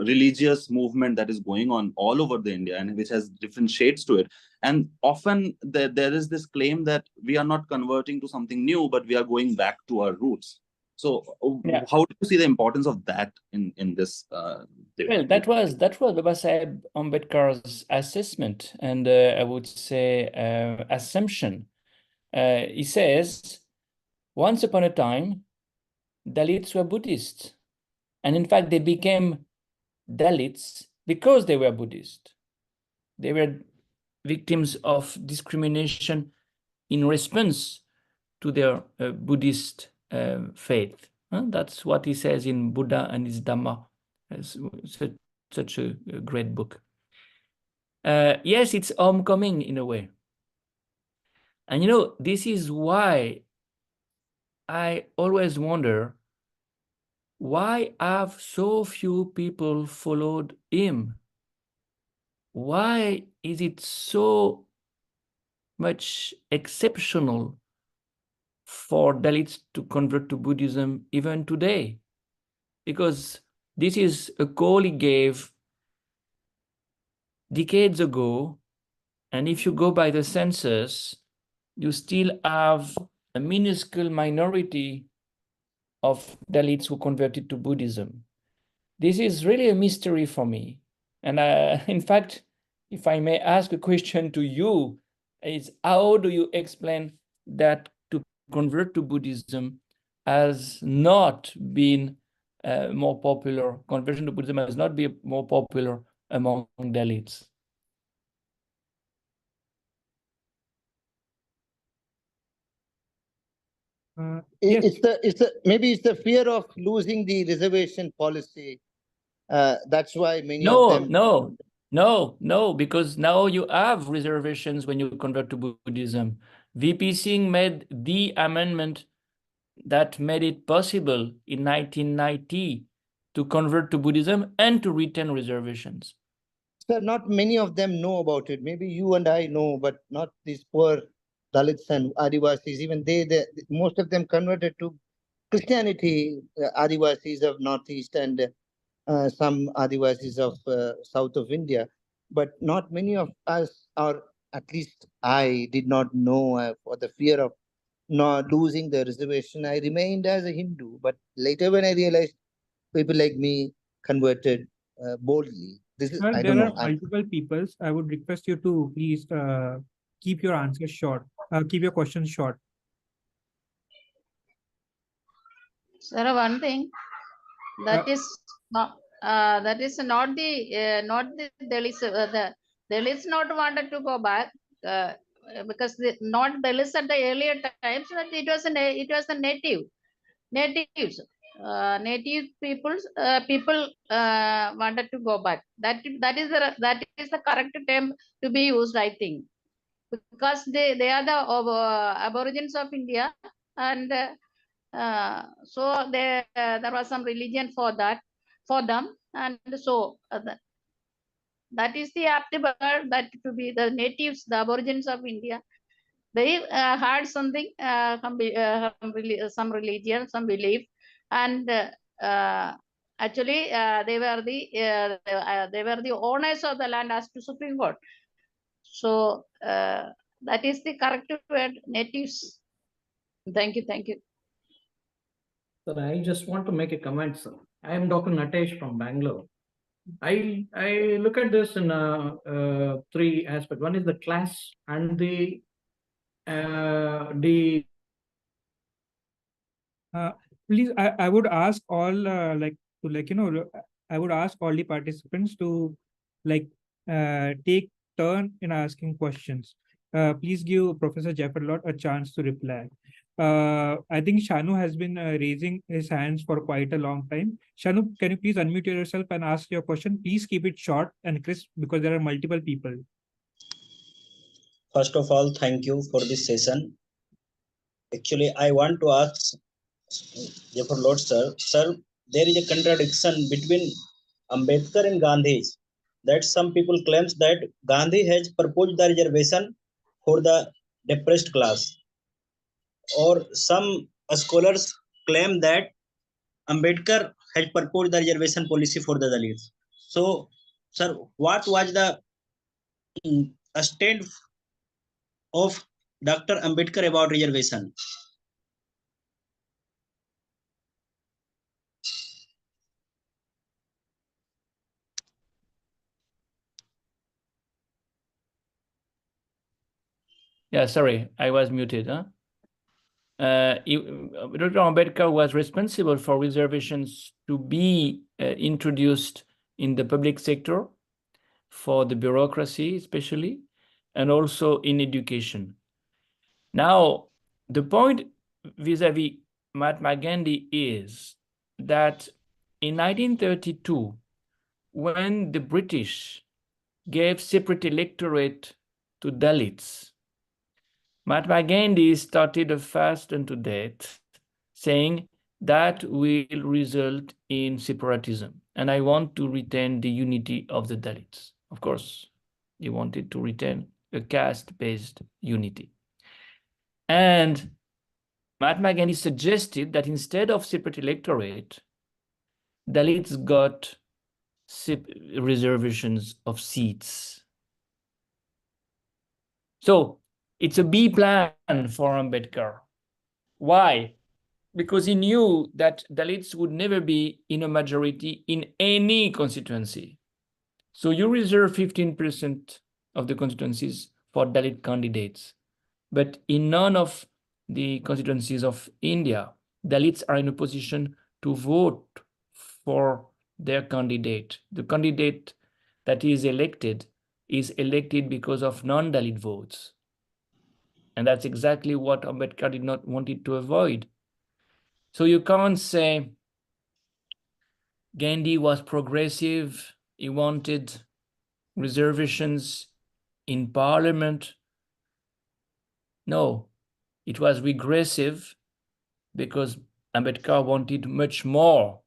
religious movement that is going on all over the India, and which has different shades to it. And often there is this claim that we are not converting to something new, but we are going back to our roots. So how do you see the importance of that in this debate? Well, that was Babasaheb Ambedkar's assessment, and I would say assumption. He says, once upon a time, Dalits were Buddhists. And in fact, they became Dalits because they were Buddhist. They were victims of discrimination in response to their Buddhist faith. That's what he says in Buddha and his Dhamma. Such a great book. Yes, it's homecoming in a way. And this is why I always wonder, why have so few people followed him? Why is it so much exceptional for Dalits to convert to Buddhism even today? Because this is a call he gave decades ago, and if you go by the census, you still have a minuscule minority of Dalits who converted to Buddhism. This is really a mystery for me. And in fact, if I may ask a question to you, is how do you explain that to convert to Buddhism has not been more popular, conversion to Buddhism has not been more popular among Dalits? Yes. Maybe it's the fear of losing the reservation policy. That's why many of them. No, because now you have reservations when you convert to Buddhism. VP Singh made the amendment that made it possible in 1990 to convert to Buddhism and to retain reservations. Sir, not many of them know about it. Maybe you and I know, but not these poor Dalits and Adivasis. Even most of them converted to Christianity, Adivasis of Northeast and some Adivasis of south of India. But not many of us, or at least I, did not know for the fear of not losing the reservation. I remained as a Hindu. But later when I realized people like me converted boldly. Sir, I there don't are know. multiple peoples. I would request you to please keep your answers short. Keep your questions short. Sir, one thing that is not the Dalits. The Dalits not wanted to go back because not Dalits at the earlier times, but it was the natives. native people wanted to go back. That is the correct term to be used, I think, because they are the aborigines of India, and so there was some religion for them, and so that is the apt word, that to be the natives, the aborigines of India. They had something, some religion, some belief, and actually they were the owners of the land as to Supreme Court. So that is the correct word, natives. Thank you, thank you. Sir, I just want to make a comment, sir. I am Dr. Natesh from Bangalore. I look at this in three aspects. One is the class and the Please, I would ask all I would ask all the participants to take turn in asking questions. Please give Professor Jaffrelot a chance to reply. I think Shanu has been raising his hands for quite a long time. Shanu, can you please unmute yourself and ask your question? Please keep it short and crisp because there are multiple people. First of all, thank you for this session. Actually, I want to ask Jaffrelot sir. Sir, there is a contradiction between Ambedkar and Gandhi. That some people claims that Gandhi has proposed the reservation for the depressed class, or some scholars claim that Ambedkar has proposed the reservation policy for the Dalits. So, sir, what was the stand of Dr. Ambedkar about reservation? Yeah, sorry, I was muted. Dr. Ambedkar was responsible for reservations to be introduced in the public sector, for the bureaucracy especially, and also in education. Now, the point vis-a-vis Mahatma Gandhi is that in 1932, when the British gave separate electorate to Dalits, Mahatma Gandhi started a fast unto death, saying that will result in separatism. And I want to retain the unity of the Dalits. Of course, he wanted to retain a caste-based unity. And Mahatma Gandhi suggested that instead of separate electorate, Dalits got reservations of seats. So it's a B plan for Ambedkar. Why? Because he knew that Dalits would never be in a majority in any constituency. So you reserve 15% of the constituencies for Dalit candidates. But in none of the constituencies of India, Dalits are in a position to vote for their candidate. The candidate that is elected because of non-Dalit votes. And that's exactly what Ambedkar did not want it to avoid. So you can't say Gandhi was progressive, he wanted reservations in parliament. No, it was regressive because Ambedkar wanted much more.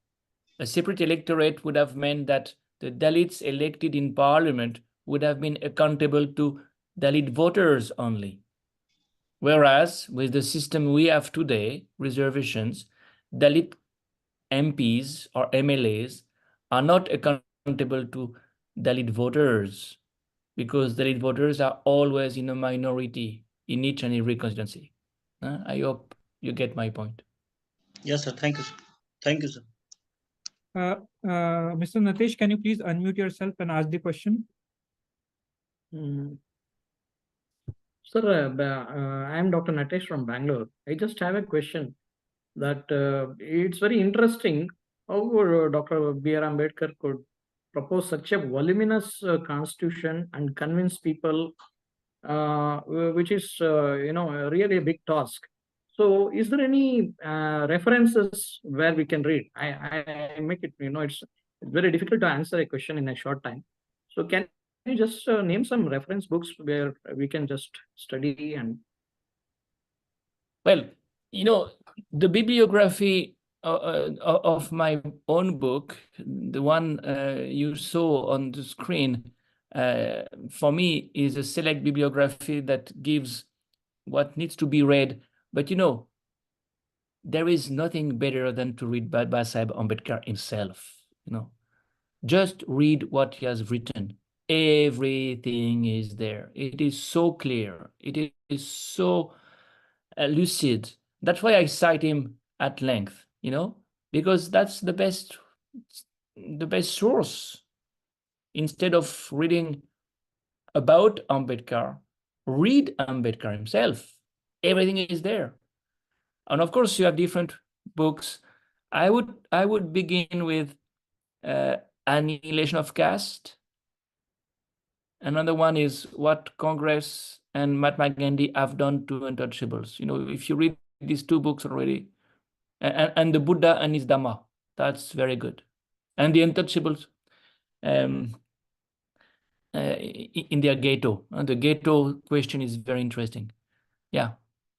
A separate electorate would have meant that the Dalits elected in parliament would have been accountable to Dalit voters only. Whereas with the system we have today, reservations, Dalit MPs or MLAs are not accountable to Dalit voters because Dalit voters are always in a minority in each and every constituency. I hope you get my point. Yes, sir. Thank you, sir. Thank you, sir. Mr. Natesh, can you please unmute yourself and ask the question? Sir, I am Dr. Natesh from Bangalore. I just have a question that it's very interesting how Dr. B.R. Ambedkar could propose such a voluminous constitution and convince people, which is, really a big task. So is there any references where we can read? I make it, it's very difficult to answer a question in a short time. So can you just name some reference books where we can just study and... Well, the bibliography of my own book, the one you saw on the screen, for me is a select bibliography that gives what needs to be read. But there is nothing better than to read Babasaheb Ambedkar himself. Just read what he has written. Everything is there. It is so clear. It is so lucid. That's why I cite him at length, because that's the best source. Instead of reading about Ambedkar, read Ambedkar himself. Everything is there. And of course, you have different books. I would begin with Annihilation of Caste. Another one is What Congress and Mahatma Gandhi Have Done to Untouchables. If you read these two books already, and the Buddha and his Dhamma, that's very good. And the Untouchables in their ghetto. The ghetto question is very interesting. Yeah.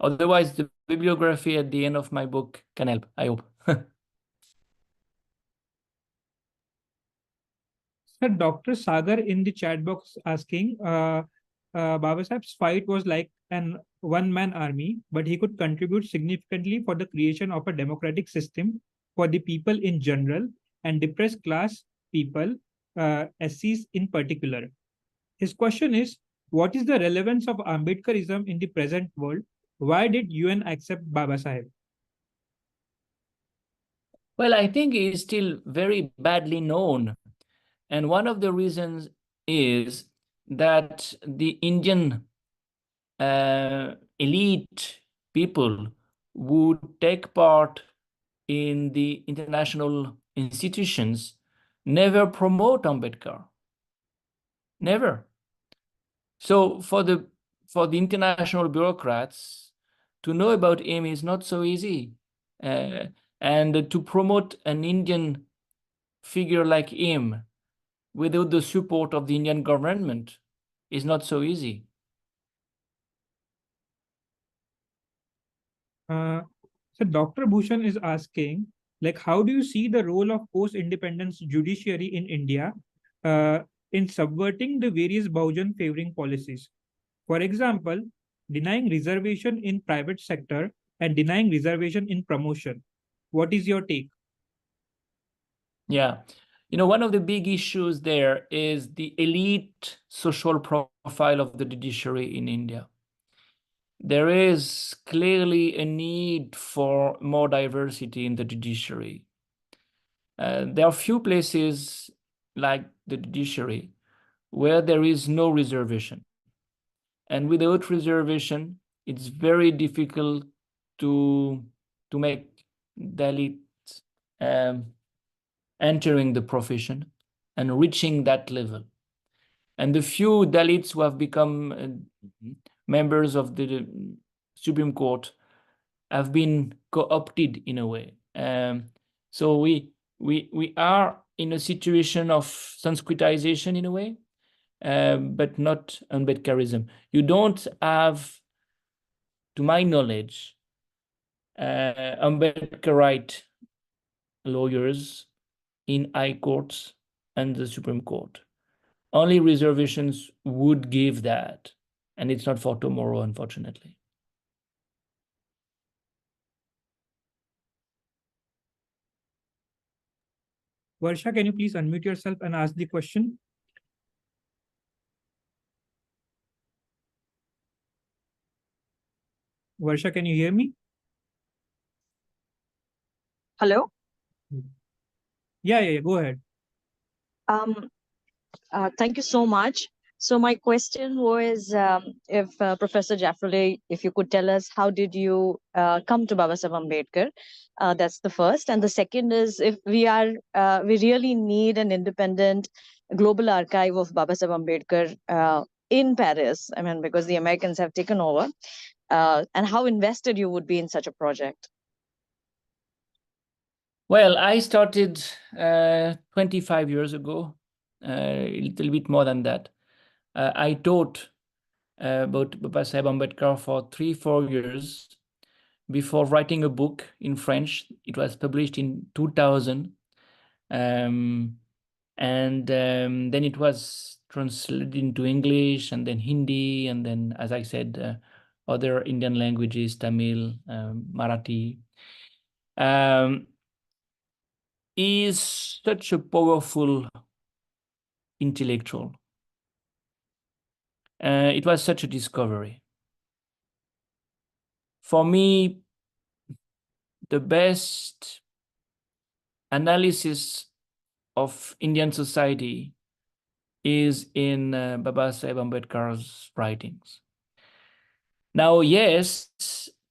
Otherwise, the bibliography at the end of my book can help, I hope. Sir, Dr. Sagar in the chat box asking, Babasaheb's fight was like an one-man army, but he could contribute significantly for the creation of a democratic system for the people in general and depressed class people, SCs in particular. His question is, what is the relevance of Ambedkarism in the present world? Why did UN accept Babasaheb? Well, I think he is still very badly known. And one of the reasons is that the Indian elite people would take part in the international institutions never promote Ambedkar. Never. So for the international bureaucrats to know about him is not so easy. And to promote an Indian figure like him without the support of the Indian government is not so easy. So Dr. Bhushan is asking, how do you see the role of post-independence judiciary in India in subverting the various Bahujan favoring policies? For example, denying reservation in private sector and denying reservation in promotion. What is your take? Yeah. One of the big issues there is the elite social profile of the judiciary in India. There is clearly a need for more diversity in the judiciary. There are few places like the judiciary where there is no reservation. And without reservation, it's very difficult to make Dalits entering the profession and reaching that level. And the few Dalits who have become members of the Supreme Court have been co-opted in a way. So we are in a situation of Sanskritization in a way, but not Ambedkarism. You don't have, to my knowledge, Ambedkarite lawyers in high courts and the Supreme Court. Only reservations would give that, and it's not for tomorrow, unfortunately. Varsha, can you please unmute yourself and ask the question? Varsha, can you hear me? Hello? Yeah, go ahead. Thank you so much. So my question was, if Professor Jaffrelot, if you could tell us, how did you come to Babasaheb Ambedkar? That's the first. And the second is, if we really need an independent global archive of Babasaheb Ambedkar in Paris, because the Americans have taken over. and how invested you would be in such a project? Well, I started 25 years ago, a little bit more than that. I taught about Babasaheb Ambedkar for 3-4 years before writing a book in French. It was published in 2000. And then it was translated into English, and then Hindi, and then, as I said, other Indian languages, Tamil, Marathi. Is such a powerful intellectual. It was such a discovery. For me, the best analysis of Indian society is in Babasaheb Ambedkar's writings. Now, yes,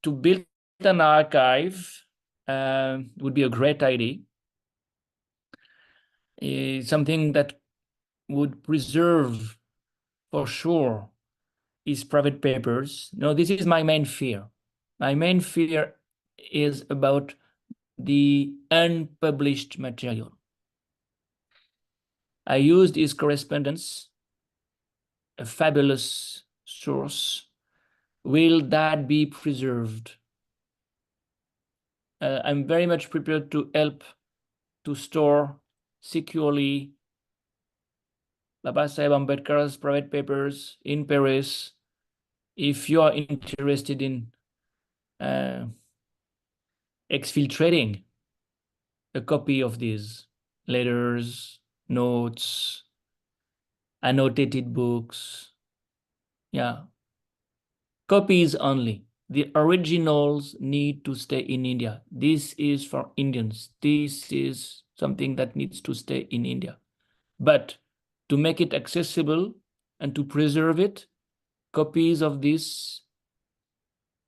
to build an archive would be a great idea. Something that would preserve, for sure, his private papers. No, this is my main fear. My main fear is about the unpublished material. I used his correspondence, a fabulous source. Will that be preserved? I'm very much prepared to help to store securely Babasaheb Ambedkar's private papers in Paris. If you are interested in exfiltrating a copy of these letters, notes, annotated books, yeah, copies only. The originals need to stay in India. This is for Indians. This is something that needs to stay in India. But to make it accessible and to preserve it, copies of this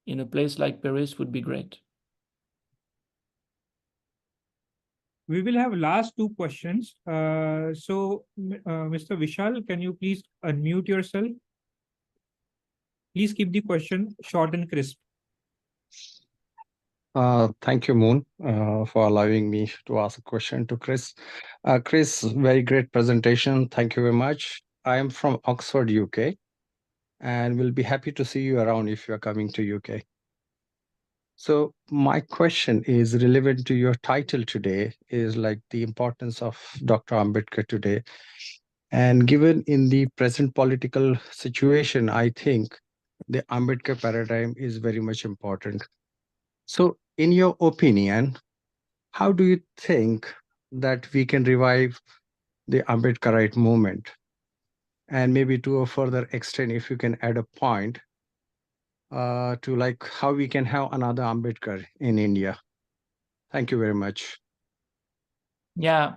in a place like Paris would be great. We will have last 2 questions. So, Mr. Vishal, can you please unmute yourself? Please keep the question short and crisp. Thank you, Moon, for allowing me to ask a question to Chris. Chris, very great presentation. Thank you very much. I am from Oxford, UK, and will be happy to see you around if you are coming to UK. So my question is relevant to your title today, is like the importance of Dr. Ambedkar today. And given in the present political situation, I think the Ambedkar paradigm is very much important. So in your opinion, how do you think that we can revive the Ambedkarite movement? And maybe to a further extent, if you can add a point to like how we can have another Ambedkar in India. Thank you very much. Yeah,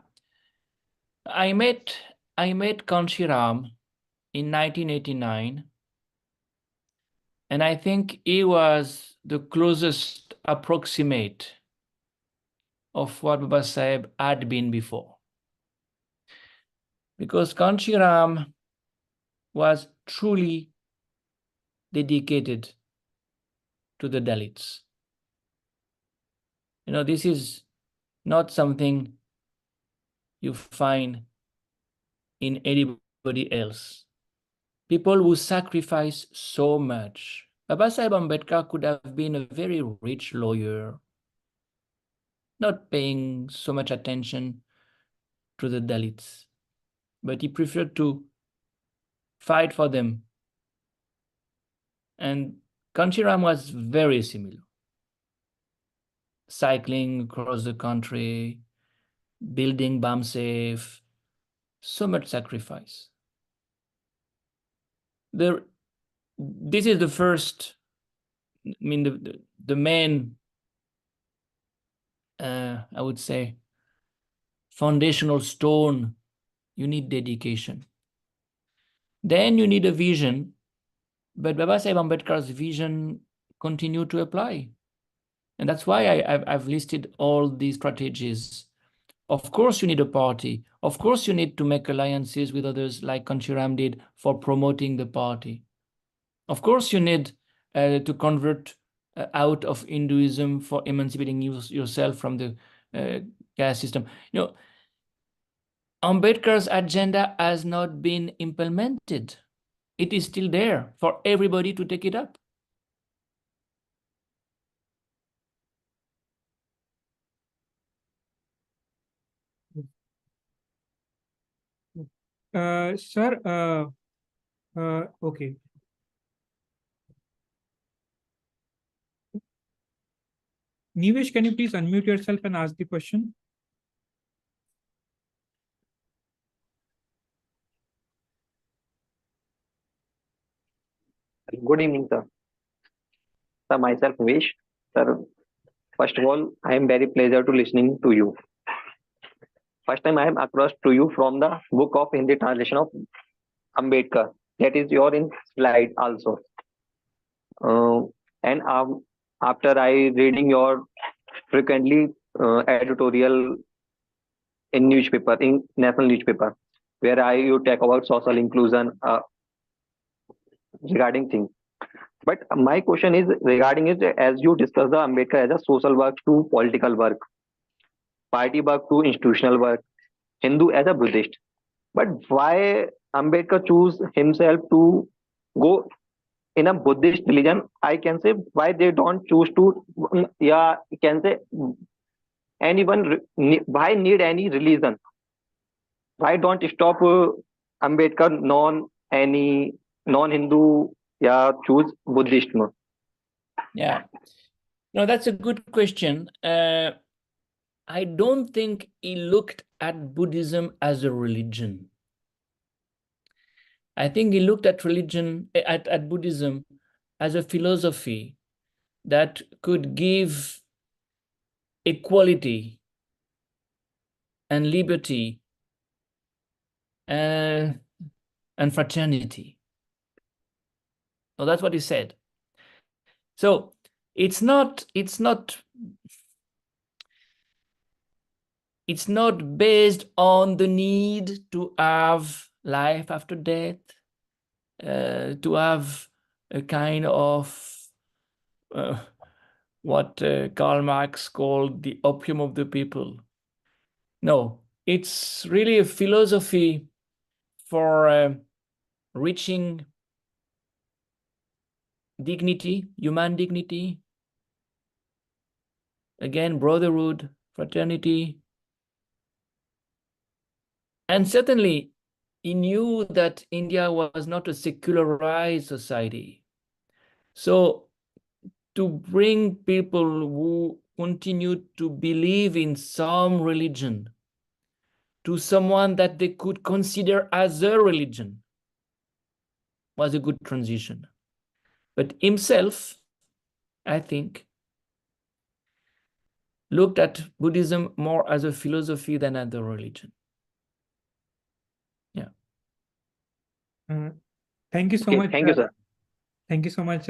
I met Kanshiram in 1989, and I think he was the closest approximate of what Babasaheb had been before. Because Kanshiram was truly dedicated to the Dalits. You know, this is not something you find in anybody else. People who sacrifice so much. Babasaheb Ambedkar could have been a very rich lawyer, not paying so much attention to the Dalits, but he preferred to fight for them. And Kanshiram was very similar. Cycling across the country, building BAMSAFE, so much sacrifice. This is the first, I mean, the main, I would say, foundational stone. You need dedication. Then you need a vision, but Babasaheb Ambedkar's vision continued to apply. And that's why I've listed all these strategies. Of course, you need a party. Of course, you need to make alliances with others like Kanshiram did for promoting the party. Of course, you need to convert out of Hinduism for emancipating yourself from the caste system. You know, Ambedkar's agenda has not been implemented. It is still there for everybody to take it up. Sir, okay. Nivesh, can you please unmute yourself and ask the question? Good evening, sir. Sir, myself, Vish. Sir, first of all, I am very pleasure to listening to you. First time I am across to you from the book of Hindi translation of Ambedkar. That is your in slide also. And after I reading your frequently editorial in newspaper, in national newspaper, where you talk about social inclusion regarding things. But my question is regarding it, as you discuss the Ambedkar as a social work to political work, party work to institutional work, Hindu as a Buddhist. But why Ambedkar choose himself to go in a Buddhist religion? I can say why they don't choose to, yeah, you can say anyone, why need any religion? Why don't stop Ambedkar non-Hindu, yeah, choose Buddhism? Yeah, no, that's a good question. I don't think he looked at Buddhism as a religion. I think he looked at religion, at Buddhism as a philosophy that could give equality and liberty and fraternity. So that's what he said. So it's not based on the need to have life after death, to have a kind of what Karl Marx called the opium of the people. No, it's really a philosophy for reaching dignity, human dignity, again, brotherhood, fraternity. And certainly, he knew that India was not a secularized society. So to bring people who continue to believe in some religion to someone that they could consider as a religion was a good transition. But himself, I think, looked at Buddhism more as a philosophy than as a religion. Yeah. Thank you so Okay, much. thank you, sir. Thank you so much,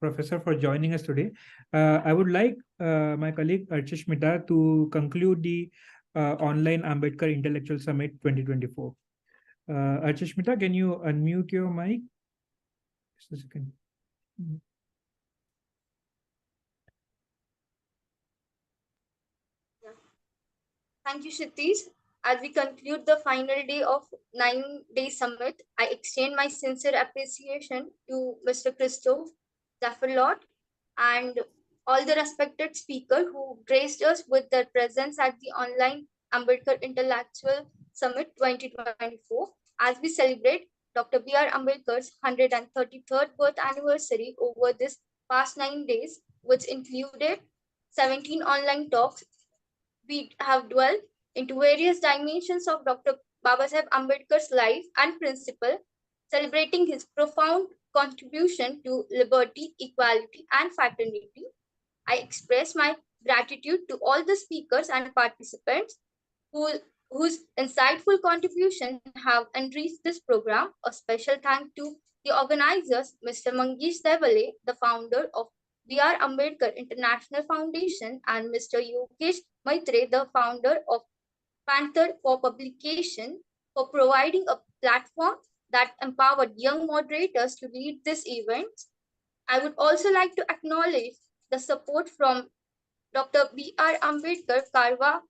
Professor, for joining us today. I would like my colleague Archish Mita to conclude the Online Ambedkar Intellectual Summit 2024. Archish Mita, can you unmute your mic? Just a second. Thank you, Shitish. As we conclude the final day of 9-day summit, I extend my sincere appreciation to Mr. Christophe Jaffrelot and all the respected speakers who graced us with their presence at the Online Ambedkar Intellectual Summit 2024 as we celebrate Dr. B.R. Ambedkar's 133rd birth anniversary over this past 9 days, which included 17 online talks. We have dwelled into various dimensions of Dr. Babasaheb Ambedkar's life and principle, celebrating his profound contribution to liberty, equality, and fraternity. I express my gratitude to all the speakers and participants whose insightful contributions have enriched this program. A special thank to the organizers, Mr. Mangesh Devale, the founder of B.R. Ambedkar International Foundation, and Mr. Yogesh Maitre, the founder of Panthers for Publication, for providing a platform that empowered young moderators to lead this event. I would also like to acknowledge the support from Dr. B.R. Ambedkar Karwa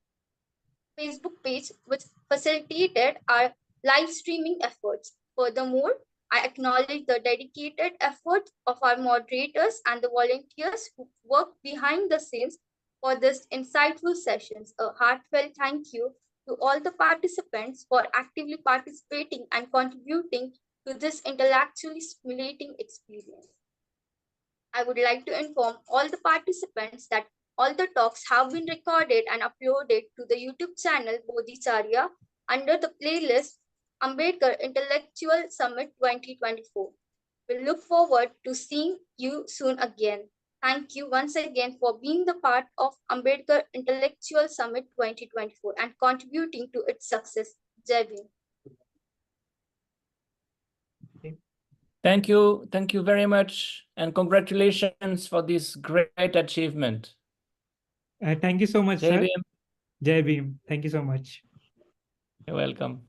Facebook page, which facilitated our live streaming efforts. Furthermore, I acknowledge the dedicated efforts of our moderators and the volunteers who work behind the scenes for this insightful sessions. A heartfelt thank you to all the participants for actively participating and contributing to this intellectually stimulating experience. I would like to inform all the participants that all the talks have been recorded and uploaded to the YouTube channel Bodhicharya under the playlist Ambedkar Intellectual Summit 2024. We look forward to seeing you soon again. Thank you once again for being the part of Ambedkar Intellectual Summit 2024 and contributing to its success. Jai Bhim. Thank you very much, and congratulations for this great achievement. Thank you so much, Jai sir. Bhim. Jai Bhim. Thank you so much. You're welcome.